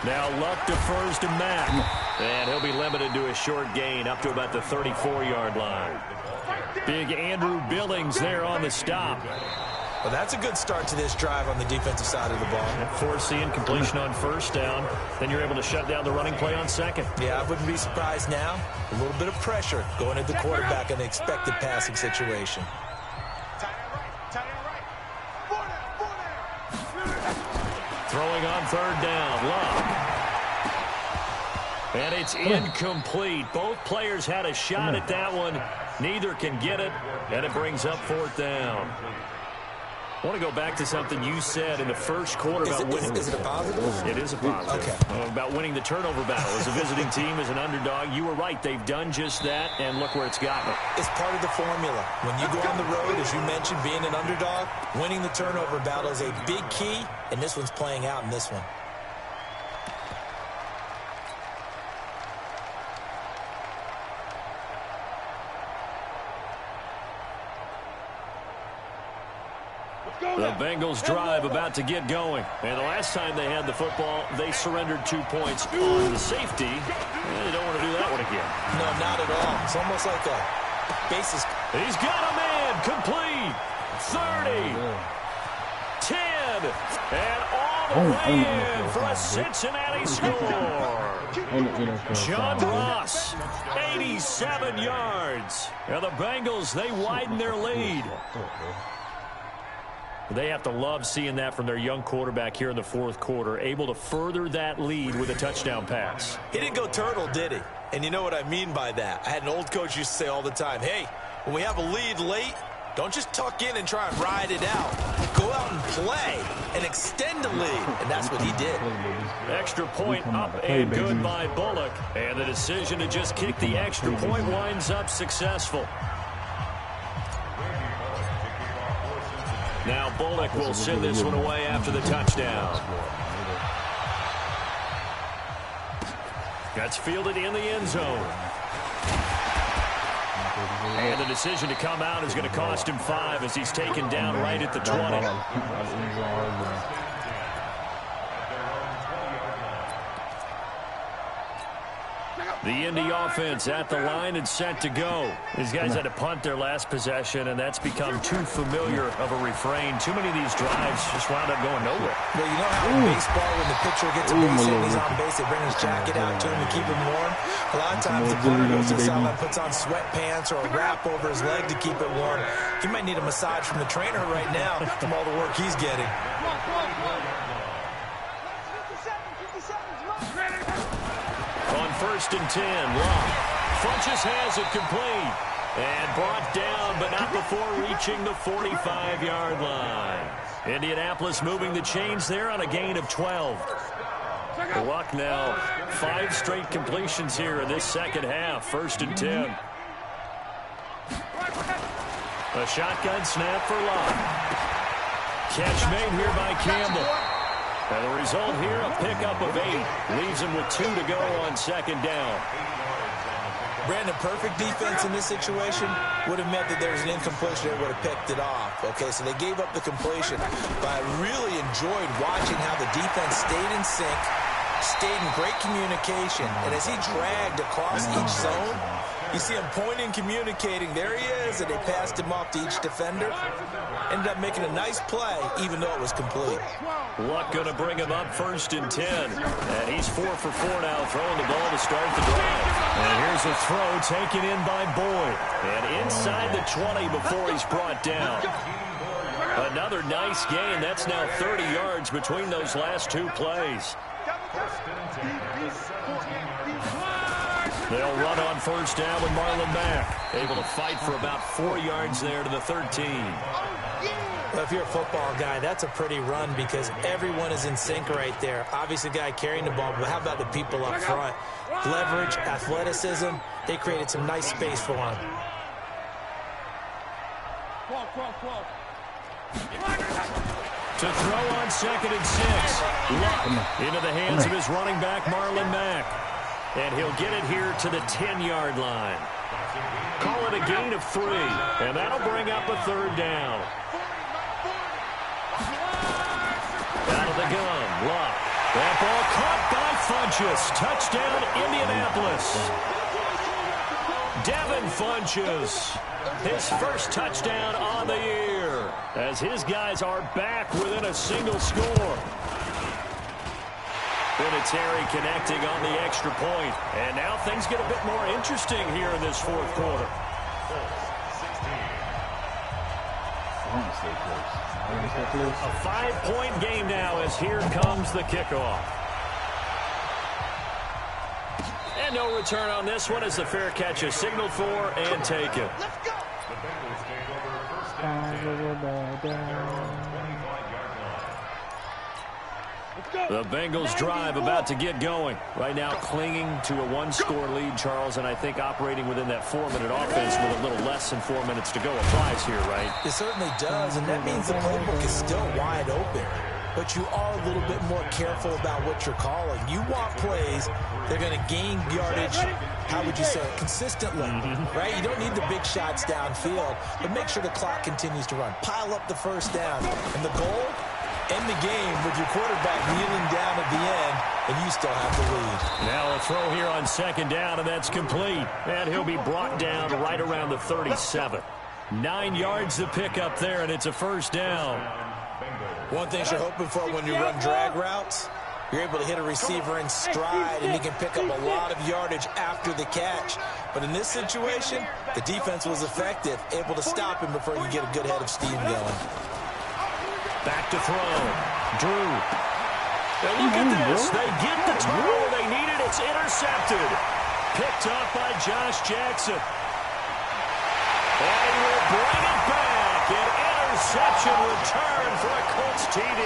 Now Luck defers to Mack. And he'll be limited to a short gain up to about the 34-yard line. Big Andrew Billings there on the stop. Well, that's a good start to this drive on the defensive side of the ball. Force the incompletion on first down. Then you're able to shut down the running play on second. Yeah, I wouldn't be surprised now. A little bit of pressure going at the quarterback in an expected passing situation. Throwing on 3rd down, Luck. And it's incomplete. Both players had a shot at that one. Neither can get it, and it brings up 4th down. I want to go back to something you said in the first quarter about winning. Is it a positive? It is a positive. Okay. About winning the turnover battle. As a visiting team, as an underdog, you were right. They've done just that, and look where it's gotten them. It's part of the formula. When you go on the road, as you mentioned, being an underdog, winning the turnover battle is a big key, and this one's playing out in this one. The Bengals drive about to get going. And the last time they had the football, they surrendered 2 points on the safety. And they don't want to do that one again. No, not at all. It's almost like a basis. He's got a man. Complete. 30. 10. And all the way in for a Cincinnati score. John Ross, 87 yards. And the Bengals, they widen their lead. They have to love seeing that from their young quarterback here in the 4th quarter, able to further that lead with a touchdown pass. He didn't go turtle, did he? And you know what I mean by that. I had an old coach used to say all the time, hey, when we have a lead late, don't just tuck in and try and ride it out. Go out and play and extend the lead. And that's what he did. Extra point up and good by Bullock. And the decision to just kick the extra point winds up successful. Now Bullock will send this one away after the touchdown. That's fielded in the end zone. And the decision to come out is going to cost him 5 as he's taken down right at the 20. The Indy offense at the line and set to go. These guys had to punt their last possession, and that's become too familiar of a refrain. Too many of these drives just wound up going nowhere. Well, you know how in baseball, when the pitcher gets a base hit and he's on base, they bring his jacket out to him to keep him warm. A lot of times the punter goes to the sideline, puts on sweatpants or a wrap over his leg to keep it warm. He might need a massage from the trainer right now from all the work he's getting. On 1st and 10, Luck. Funches has it complete. And brought down, but not before reaching the 45-yard line. Indianapolis moving the chains there on a gain of 12. Luck now 5 straight completions here in this second half. 1st and 10. A shotgun snap for Luck. Catch made here by Campbell. And the result here, a pickup of 8. Leaves him with 2 to go on second down. Brandon, perfect defense in this situation would have meant that there was an incompletion. They would have picked it off. Okay, so they gave up the completion. But I really enjoyed watching how the defense stayed in sync, stayed in great communication. And as he dragged across each zone, you see him pointing, communicating. There he is, and they passed him off to each defender. Ended up making a nice play, even though it was complete. Luck going to bring him up 1st and 10. And he's 4 for 4 now, throwing the ball to start the drive. And here's a throw taken in by Boyd. And inside the 20 before he's brought down. Another nice gain. That's now 30 yards between those last 2 plays. They'll run on 1st down with Marlon Mack. Able to fight for about 4 yards there to the 13. Well, if you're a football guy, that's a pretty run because everyone is in sync right there. Obviously, the guy carrying the ball, but how about the people up front? Leverage, athleticism, they created some nice space for him. To throw on 2nd and 6. Luck into the hands of his running back, Marlon Mack. And he'll get it here to the 10-yard line. Call it a gain of 3. And that'll bring up a 3rd down. Out of the gun, Luck. That ball caught by Funchess. Touchdown, Indianapolis. Devin Funchess. His first touchdown on the year. As his guys are back within a single score. Vinatieri connecting on the extra point. And now things get a bit more interesting here in this 4th quarter. A 5-point game now as here comes the kickoff. And no return on this one as the fair catch is signaled for and taken. The Bengals drive about to get going. Right now clinging to a 1-score lead, Charles, and I think operating within that 4-minute offense with a little less than 4 minutes to go applies here, right? It certainly does, and that means the playbook is still wide open. But you are a little bit more careful about what you're calling. You want plays that are going to gain yardage, how would you say it, consistently, right? You don't need the big shots downfield, but make sure the clock continues to run. Pile up the 1st down. And the goal? End the game with your quarterback kneeling down at the end, and you still have the lead. Now a throw here on 2nd down, and that's complete. And he'll be brought down right around the 37. 9 yards to pick up there, and it's a 1st down. One thing you're hoping for when you run drag routes, you're able to hit a receiver in stride, and he can pick up a lot of yardage after the catch. But in this situation, the defense was effective, able to stop him before you get a good head of steam going. Back to throw. Drew. Now look at this. They get the turnover they needed. It's intercepted. Picked up by Josh Jackson. And he will bring it back. An interception return for a Colts TD.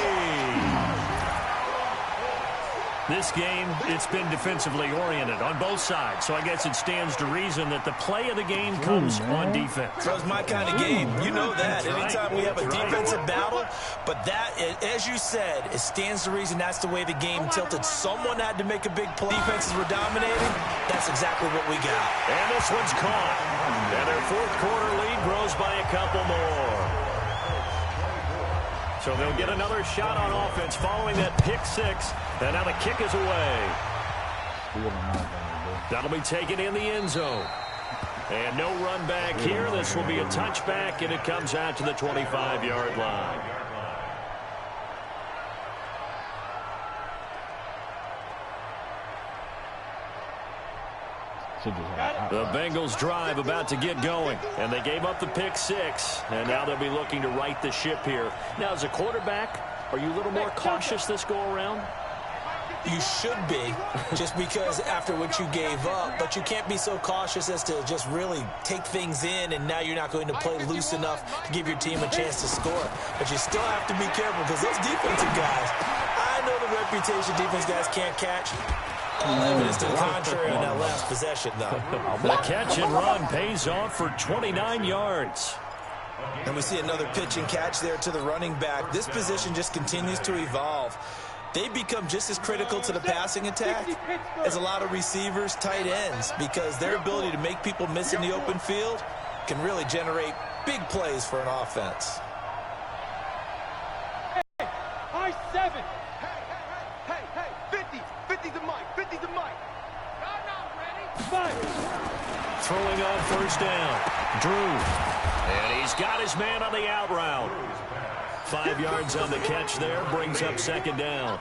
This game, it's been defensively oriented on both sides, so I guess it stands to reason that the play of the game comes on defense. So it's my kind of game. You know that. Anytime we have a defensive battle, but that, as you said, it stands to reason that's the way the game tilted. Someone had to make a big play. Defenses were dominating. That's exactly what we got. And this one's caught. And their 4th quarter lead grows by a couple more. So they'll get another shot on offense following that pick 6. And now the kick is away. That'll be taken in the end zone. And no run back here. This will be a touchback, and it comes out to the 25-yard line. The Bengals drive about to get going, and they gave up the pick 6, and now they'll be looking to right the ship here. Now, as a quarterback, are you a little more cautious this go-around? You should be, just because after what you gave up, but you can't be so cautious as to just really take things in, and now you're not going to play loose enough to give your team a chance to score. But you still have to be careful because those defensive guys, I know the reputation defense guys can't catch. Evidence to the contrary on that last possession, though. The catch and run pays off for 29 yards. And we see another pitch and catch there to the running back. This position just continues to evolve. they become just as critical to the passing attack as a lot of receivers, tight ends, because their ability to make people miss in the open field can really generate big plays for an offense. Hey, high 7. Hey, 50. 50's the mic. 50's the mic. I'm not ready. 5. Throwing on first down. Drew. And he's got his man on the out route. 5 yards on the catch there. Brings up second down.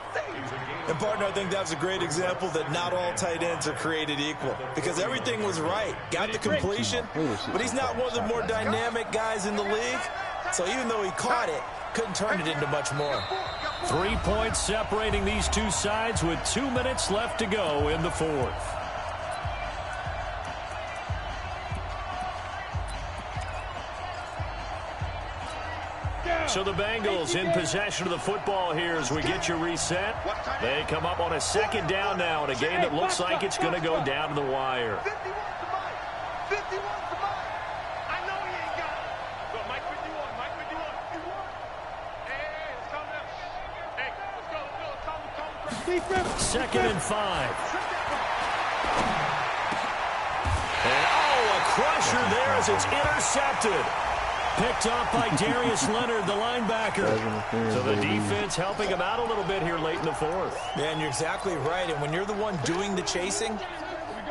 And, partner, I think that's a great example that not all tight ends are created equal, because everything was right. Got the completion, but he's not one of the more dynamic guys in the league. So even though he caught it, couldn't turn it into much more. 3 points separating these two sides with 2 minutes left to go in the fourth. So the Bengals in possession of the football here as we get you reset. They come up on a second down now in a game that looks like it's going to go down to the wire. 50 wants the mic. 50 wants the mic. I know he ain't got it. Go, Mike 51. Mike 51. Hey, let's calm down. Hey, let's go. Calm. Second and 5. And a crusher there as it's intercepted. Picked off by Darius Leonard, the linebacker. So the defense helping him out a little bit here late in the fourth. Yeah, and you're exactly right. And when you're the one doing the chasing,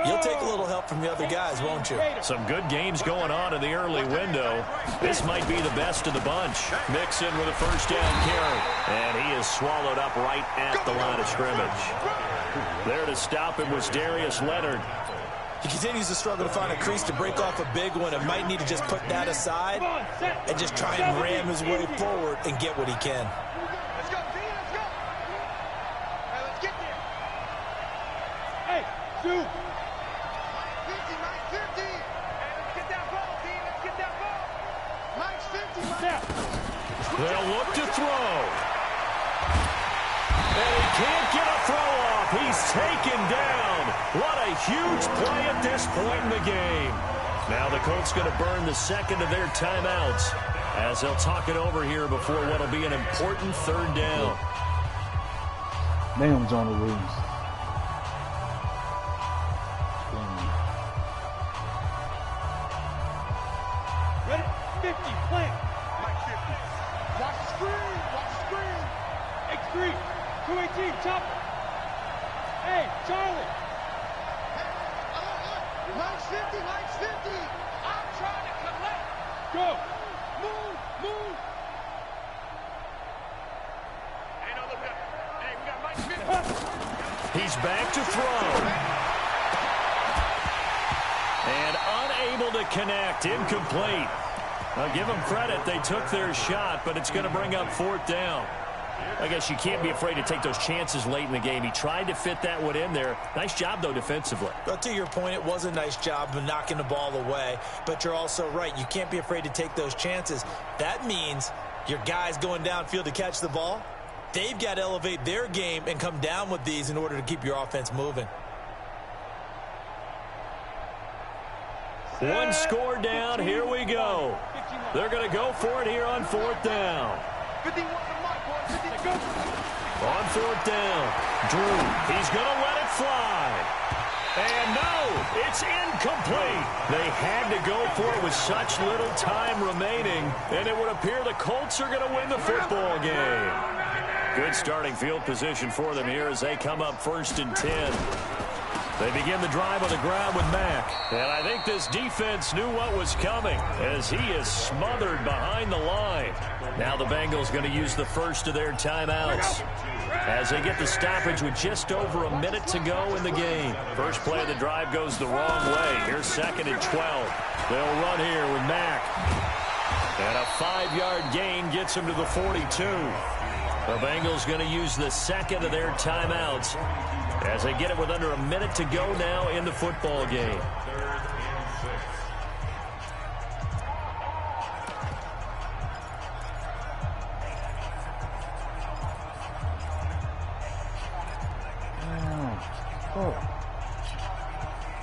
you'll take a little help from the other guys, won't you? Some good games going on in the early window. This might be the best of the bunch. Mixon with a first down carry. And he is swallowed up right at the line of scrimmage. There to stop him was Darius Leonard. He continues to struggle to find a crease to break off a big one and might need to just put that aside and just try and ram his way forward and get what he can. Let's go, D. Let's go. Hey, let's get there. Hey, shoot. 50, Mike 50. Hey, let's get that ball, D. Let's get that ball. Mike's 50, Mike. Snap. They'll look to throw. And he can't get a throw off. He's taken down. What a huge play at this point in the game. Now the Colts going to burn the second of their timeouts as they'll talk it over here before what will be an important third down. Name's on the Williams. Ready? 50. Plant. Mike 50. Watch the screen. Watch the screen. X3. 218. Chopper. Hey, Charlie. Mike's 50. Mike's 50. I'm trying to collect. Go. Move. Hey, no, look up. Hey, we got Mike's 50. He's back to throw. And unable to connect. Incomplete. I'll give them credit. They took their shot, but it's going to bring up fourth down. I guess you can't be afraid to take those chances late in the game. He tried to fit that one in there. Nice job, though, defensively. But to your point, it was a nice job of knocking the ball away. But you're also right. You can't be afraid to take those chances. That means your guys going downfield to catch the ball, they've got to elevate their game and come down with these in order to keep your offense moving. One score down. Here we go. They're going to go for it here on fourth down. 50 wants the mic, boys. 50. Go. On fourth down, Drew, he's going to let it fly. And no, it's incomplete. They had to go for it with such little time remaining, and it would appear the Colts are going to win the football game. Good starting field position for them here as they come up 1st and 10. They begin the drive on the ground with Mack. And I think this defense knew what was coming as he is smothered behind the line. Now the Bengals going to use the first of their timeouts as they get the stoppage with just over a minute to go in the game. First play of the drive goes the wrong way. Here's 2nd and 12. They'll run here with Mack. And a 5-yard gain gets him to the 42. The Bengals going to use the second of their timeouts as they get it with under a minute to go now in the football game.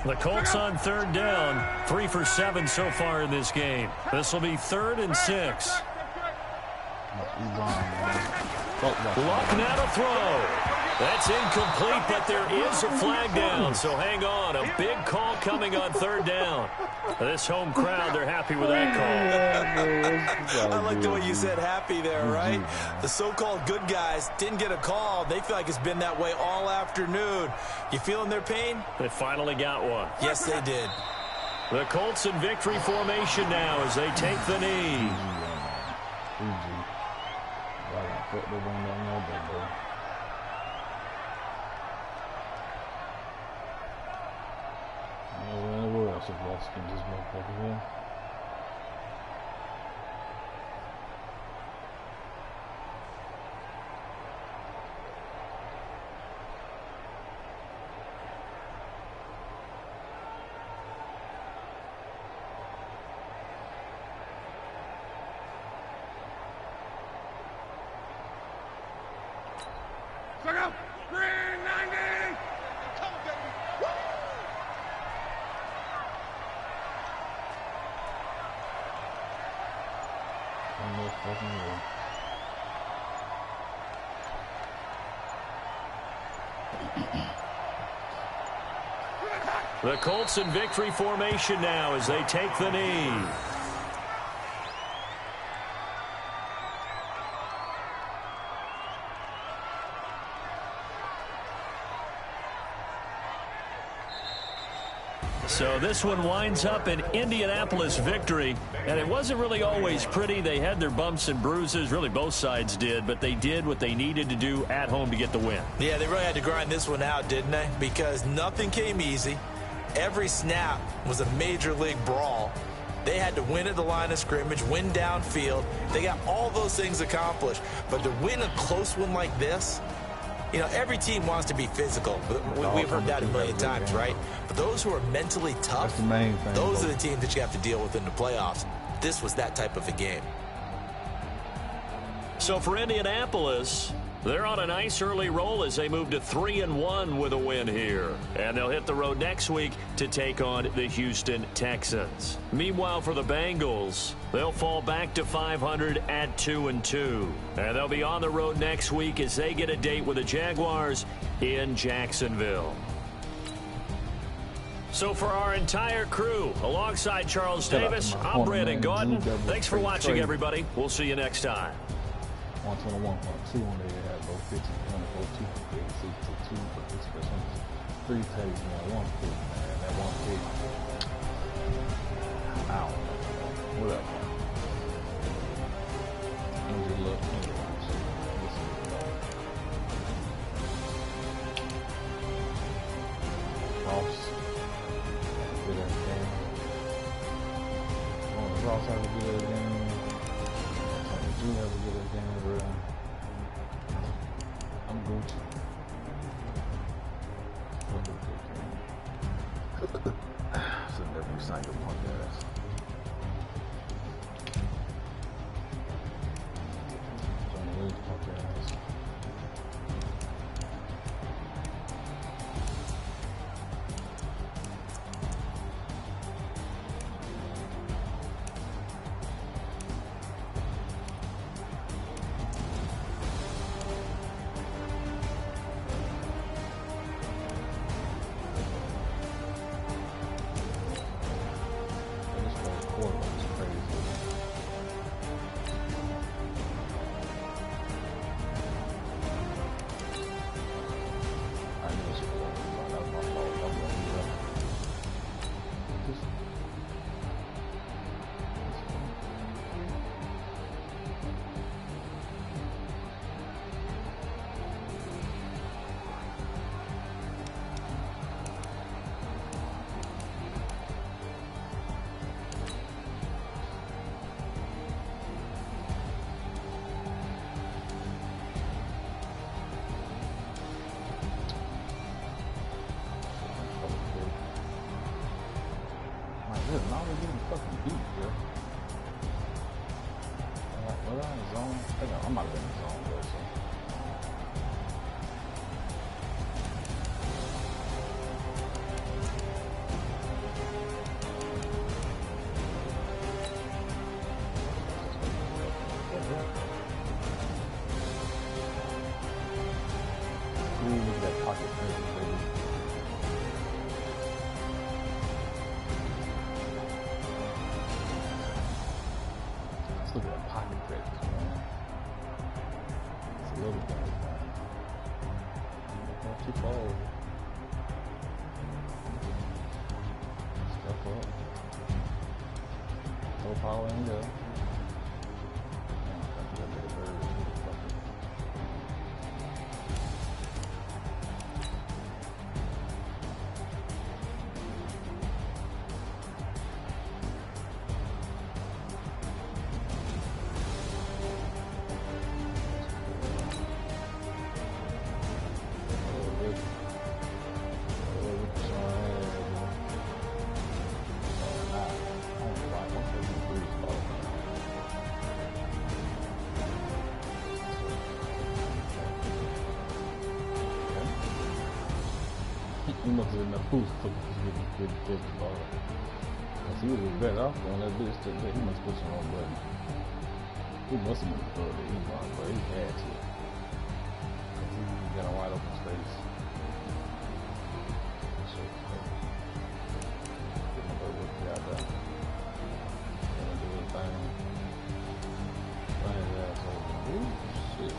The Colts on third down, 3 for 7 so far in this game. This will be 3rd and 6. Luck now to throw. That's incomplete, but there is a flag down, so hang on. A big call coming on third down. This home crowd, they're happy with that call. I like the way you said happy there, right? The so-called good guys didn't get a call. They feel like it's been that way all afternoon. You feeling their pain? They finally got one. Yes, they did. The Colts in victory formation now as they take the knee. Where else if Ross can just motherfucker here? Look out! Green 90! Come on, baby! Woo! One more fucking way. The Colts in victory formation now as they take the knee. So this one winds up an Indianapolis victory, and it wasn't really always pretty. They had their bumps and bruises, really both sides did, but they did what they needed to do at home to get the win. Yeah, they really had to grind this one out, didn't they? Because nothing came easy. Every snap was a major league brawl. They had to win at the line of scrimmage, win downfield. They got all those things accomplished. But to win a close one like this, you know, every team wants to be physical. We've heard that a million times, right? But those who are mentally tough, That's the main thing, those are the teams that you have to deal with in the playoffs. This was that type of a game. So for Indianapolis, they're on a nice early roll as they move to 3-1 with a win here. And they'll hit the road next week to take on the Houston Texans. Meanwhile, for the Bengals, they'll fall back to 500 at 2-2. And they'll be on the road next week as they get a date with the Jaguars in Jacksonville. So for our entire crew, alongside Charles Davis, I'm Brandon Gaudin. Thanks for watching, everybody. We'll see you next time. 121.2 on there, had both 50, 142, 2, but this was 3 takes, man, 1 pick, man, that 1 pick, ow, what up, man? Injured look, injured watch, this is Ross, good at the game, Ross have a good at the game. You never get a game, bro. I'm Gucci. So never signed up on that ass. Johnny Williams punk your ass. Now we're getting fucking beat, bro. Was I in the zone? I'm not in the zone, bro. So. Let's look at the pocket catches, man. It's a little guys, man. Not too far over. Step up. No power in there. He must have enough boost to get the ball. Because he was better off on that bitch that he must push the wrong button. He must have been the throw that he blocked, but he had to. Because he got a wide open space. So, get my boy work out there. Gonna do his thing. Run his ass over. Ooh, shit.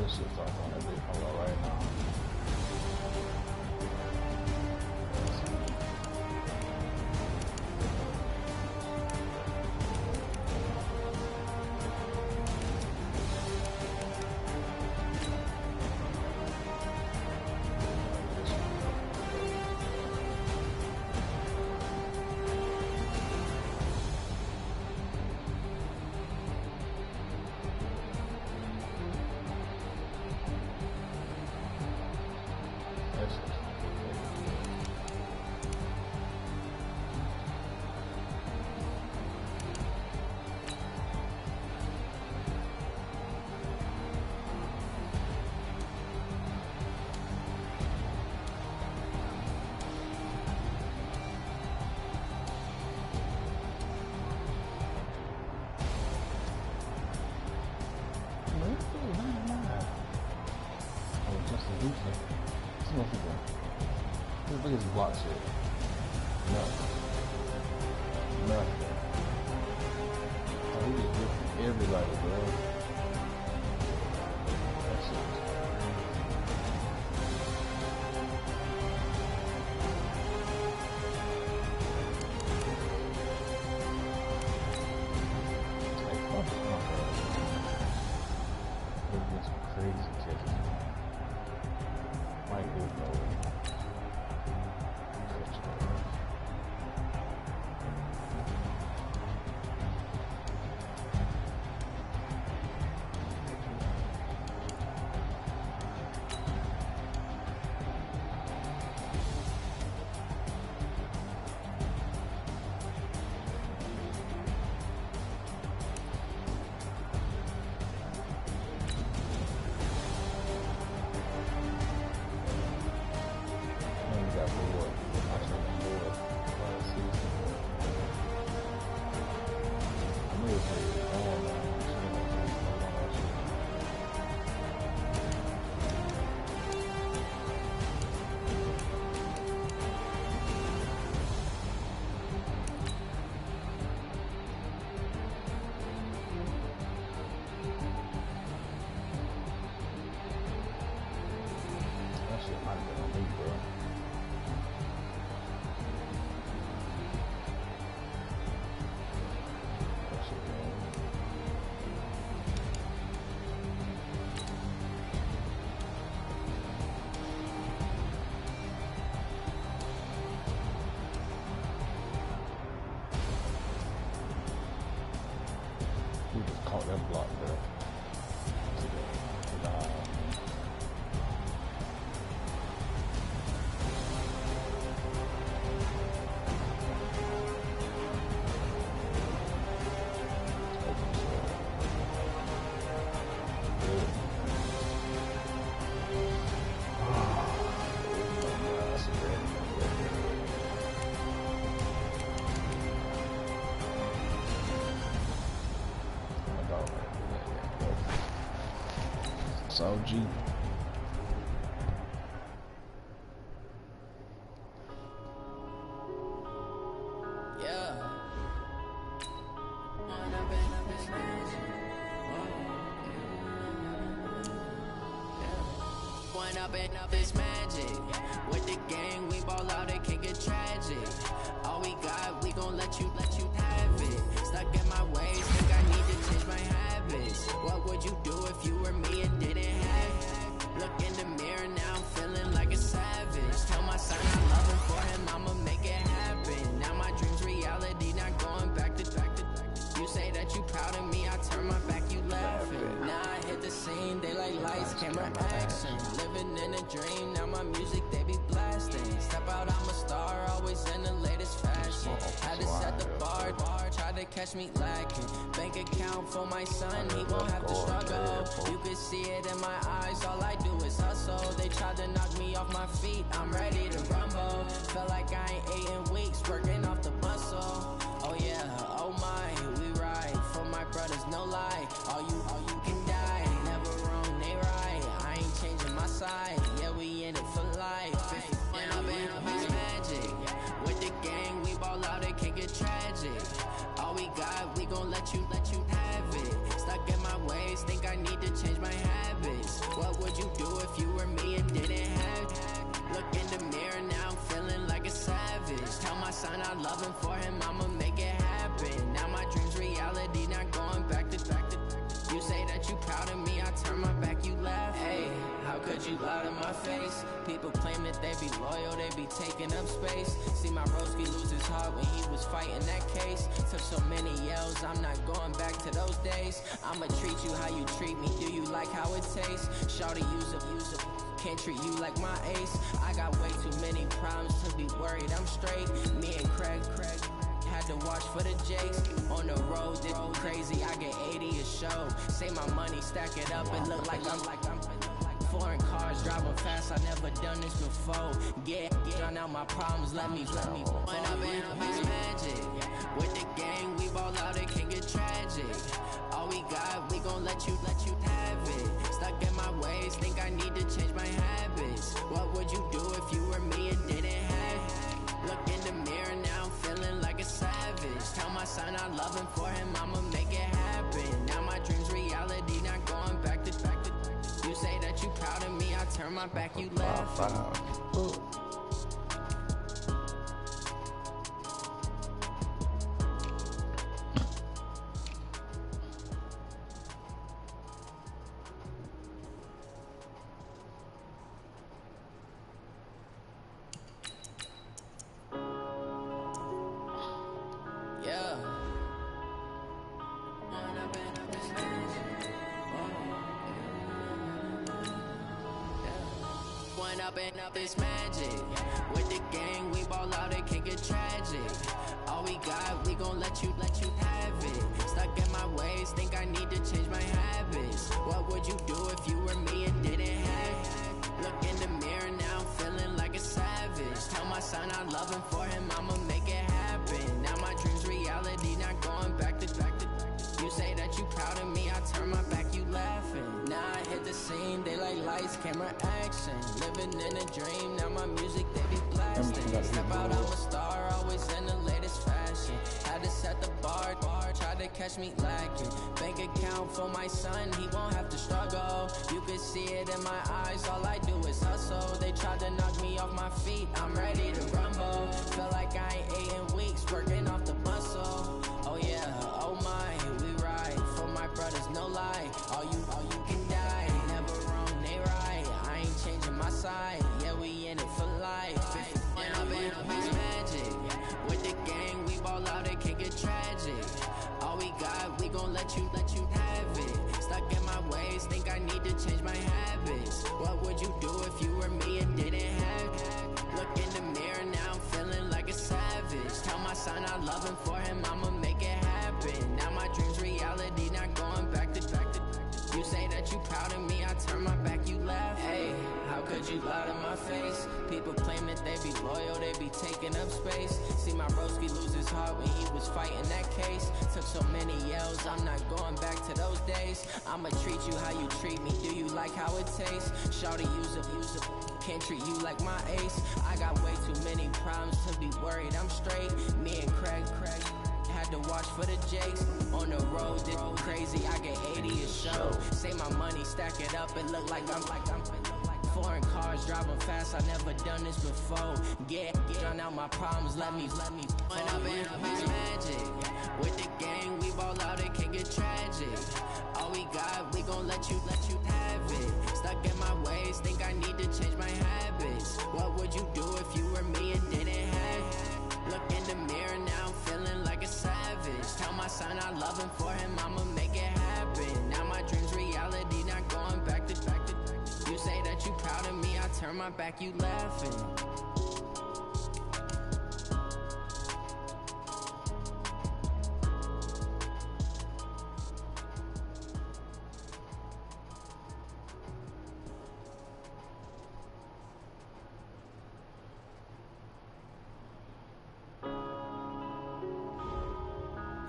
Shit off on that big hello right now. Look at his block shit. Nothing. Oh, he just ripping everybody, bro. That shit is Hey, fuck this motherfucker. Look at some crazy catches, man. Mike Wood, no. that block there. So G. Up this magic. With the gang, we ball out, it can get tragic. All we got, we gon' let you have it. Stuck in my ways, think I need to change my habits. What would you do if you were me and didn't have it? Look in the mirror, now I'm feeling like a savage. Tell my son I love him, for him I'ma make it happen. Now my dream's reality, not going back to. You say that you proud of me, I turn my back, you laughing. Now I hit the scene, they like lights, camera, action. Living in a dream, now my music, they be blasting. Step out, I'm a star, always in the latest fashion. Had to set the bar, tried to catch me lacking. Bank account for my son, he won't have to struggle. You can see it in my eyes, all I do is hustle. They tried to knock me off my feet, I'm ready to rumble. Felt like I ain't ate in weeks, working off the muscle. Oh yeah, oh my, we ride for my brothers, no lie. All you can die, never wrong, they right. I ain't changing my side, yeah, we in it for life. When I've been magic, with the gang, we ball out, it can get tragic. All we got, we gon' let you have it. Stuck in my ways, think I need to change my habits. What would you do if you were me and didn't have it? Look in the mirror, now I'm feeling like a savage. Tell my son I love him, for him I'ma make it happen. Now my dream's reality, not going back to. You say that you proud of me, I turn my back, you laugh. Hey, how could you lie to my face? People claim that they be loyal, they be taking up space. See my broski lose his heart when he was fighting that case. Took so many yells, I'm not going back to those days. I'ma treat you how you treat me, do you like how it tastes? Shawty use a can't treat you like my ace. I got way too many problems to be worried, I'm straight. Me and Craig had to watch for the Jakes. On the road, it's crazy, I get 80 a show. Say my money, stack it up, and look like I'm foreign cars, driving fast, I never done this before. Drown out my problems, let me When I've been magic, with the gang, we ball out, it can get tragic. All we got, we gon' let you have it. Stuck in my ways, think I need to change my habits. What would you do if you were me and didn't have it? Look in the mirror, now I'm feeling like a savage. Tell my son I love him, for him I'ma make it happen. Now my dream's reality, not going back to. You say that you proud of me, I turn my back, you laugh. Up this magic. With the gang, we ball out, it can get tragic. All we got, we gon' let you have it. Stuck in my ways, think I need to change my habits. What would you do if you were me and didn't have it? Look in the mirror, now I'm feeling like a savage. Tell my son I love him, for him I'ma make it happen. Now my dream's reality, not going back to. You say that you proud of me, I turn my back, you laughing. Now I hit the scene, they like lights, camera, action. Living in a dream, now my music, they be blasting. Step out, I'm a star, always in the latest fashion. Had to set the bar, tried to catch me lacking. Bank account for my son, he won't have to struggle. You can see it in my eyes, all I do is hustle. They tried to knock me off my feet, I'm ready to rumble. Felt like I ain't ate in weeks, working off the muscle. Oh yeah, oh my, we ride for my brothers, no lie. All you can die, never wrong, they right. I ain't changing my side, yeah, we in it for life. When I've been magic, with the gang, we ball out, it can get tragic. All we got, we gon' let you have loving for him, I'ma make it happen. Now my dream's reality, not going back to. You say that you proud of me, I turn my back, you laugh. Hey, how could you lie to my face? People claim that they be loyal, they be taking up space. See my broski lose his heart when he was fighting that case. Took so many yells, I'm not going back to those days. I'ma treat you how you treat me, do you like how it tastes? Shawty, use it, can't treat you like my ace. I got way too many problems to be worried, I'm straight. Me and Craig had to watch for the Jakes. On the road, this crazy, I get 80 a show. Say my money, stack it up, it look like I'm foreign cars, driving fast, I never done this before. Get out my problems, let me When up in up is magic. With the gang, we ball out, it can get tragic. All we got, we gon' let you have it. Stuck in my ways, think I need to change my habits. What would you do if you were me and didn't have it? Look in the mirror now, I'm feeling like a savage. Tell my son I love him, for him I'ma make it happen. Now my dream's reality, not going back to. You say that you proud of me, I turn my back, you laughing.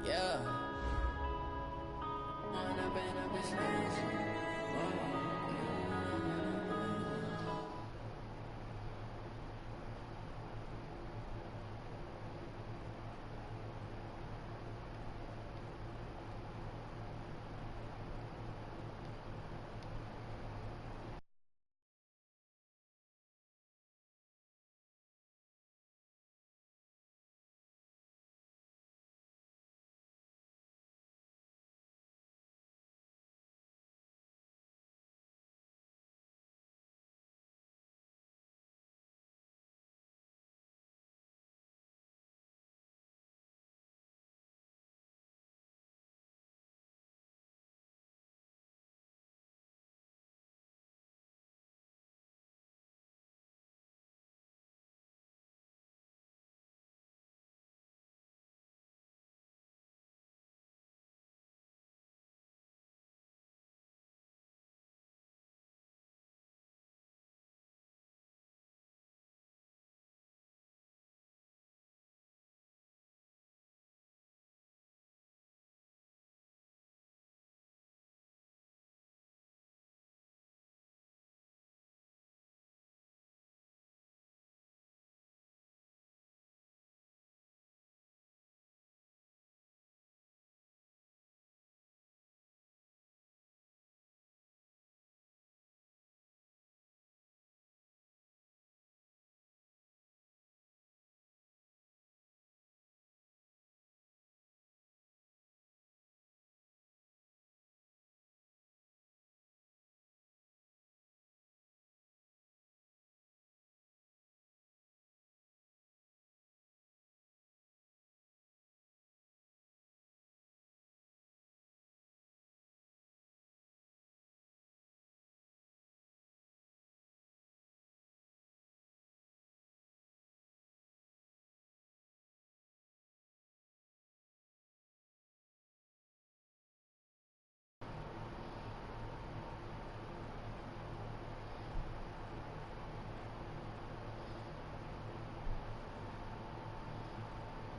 Yeah.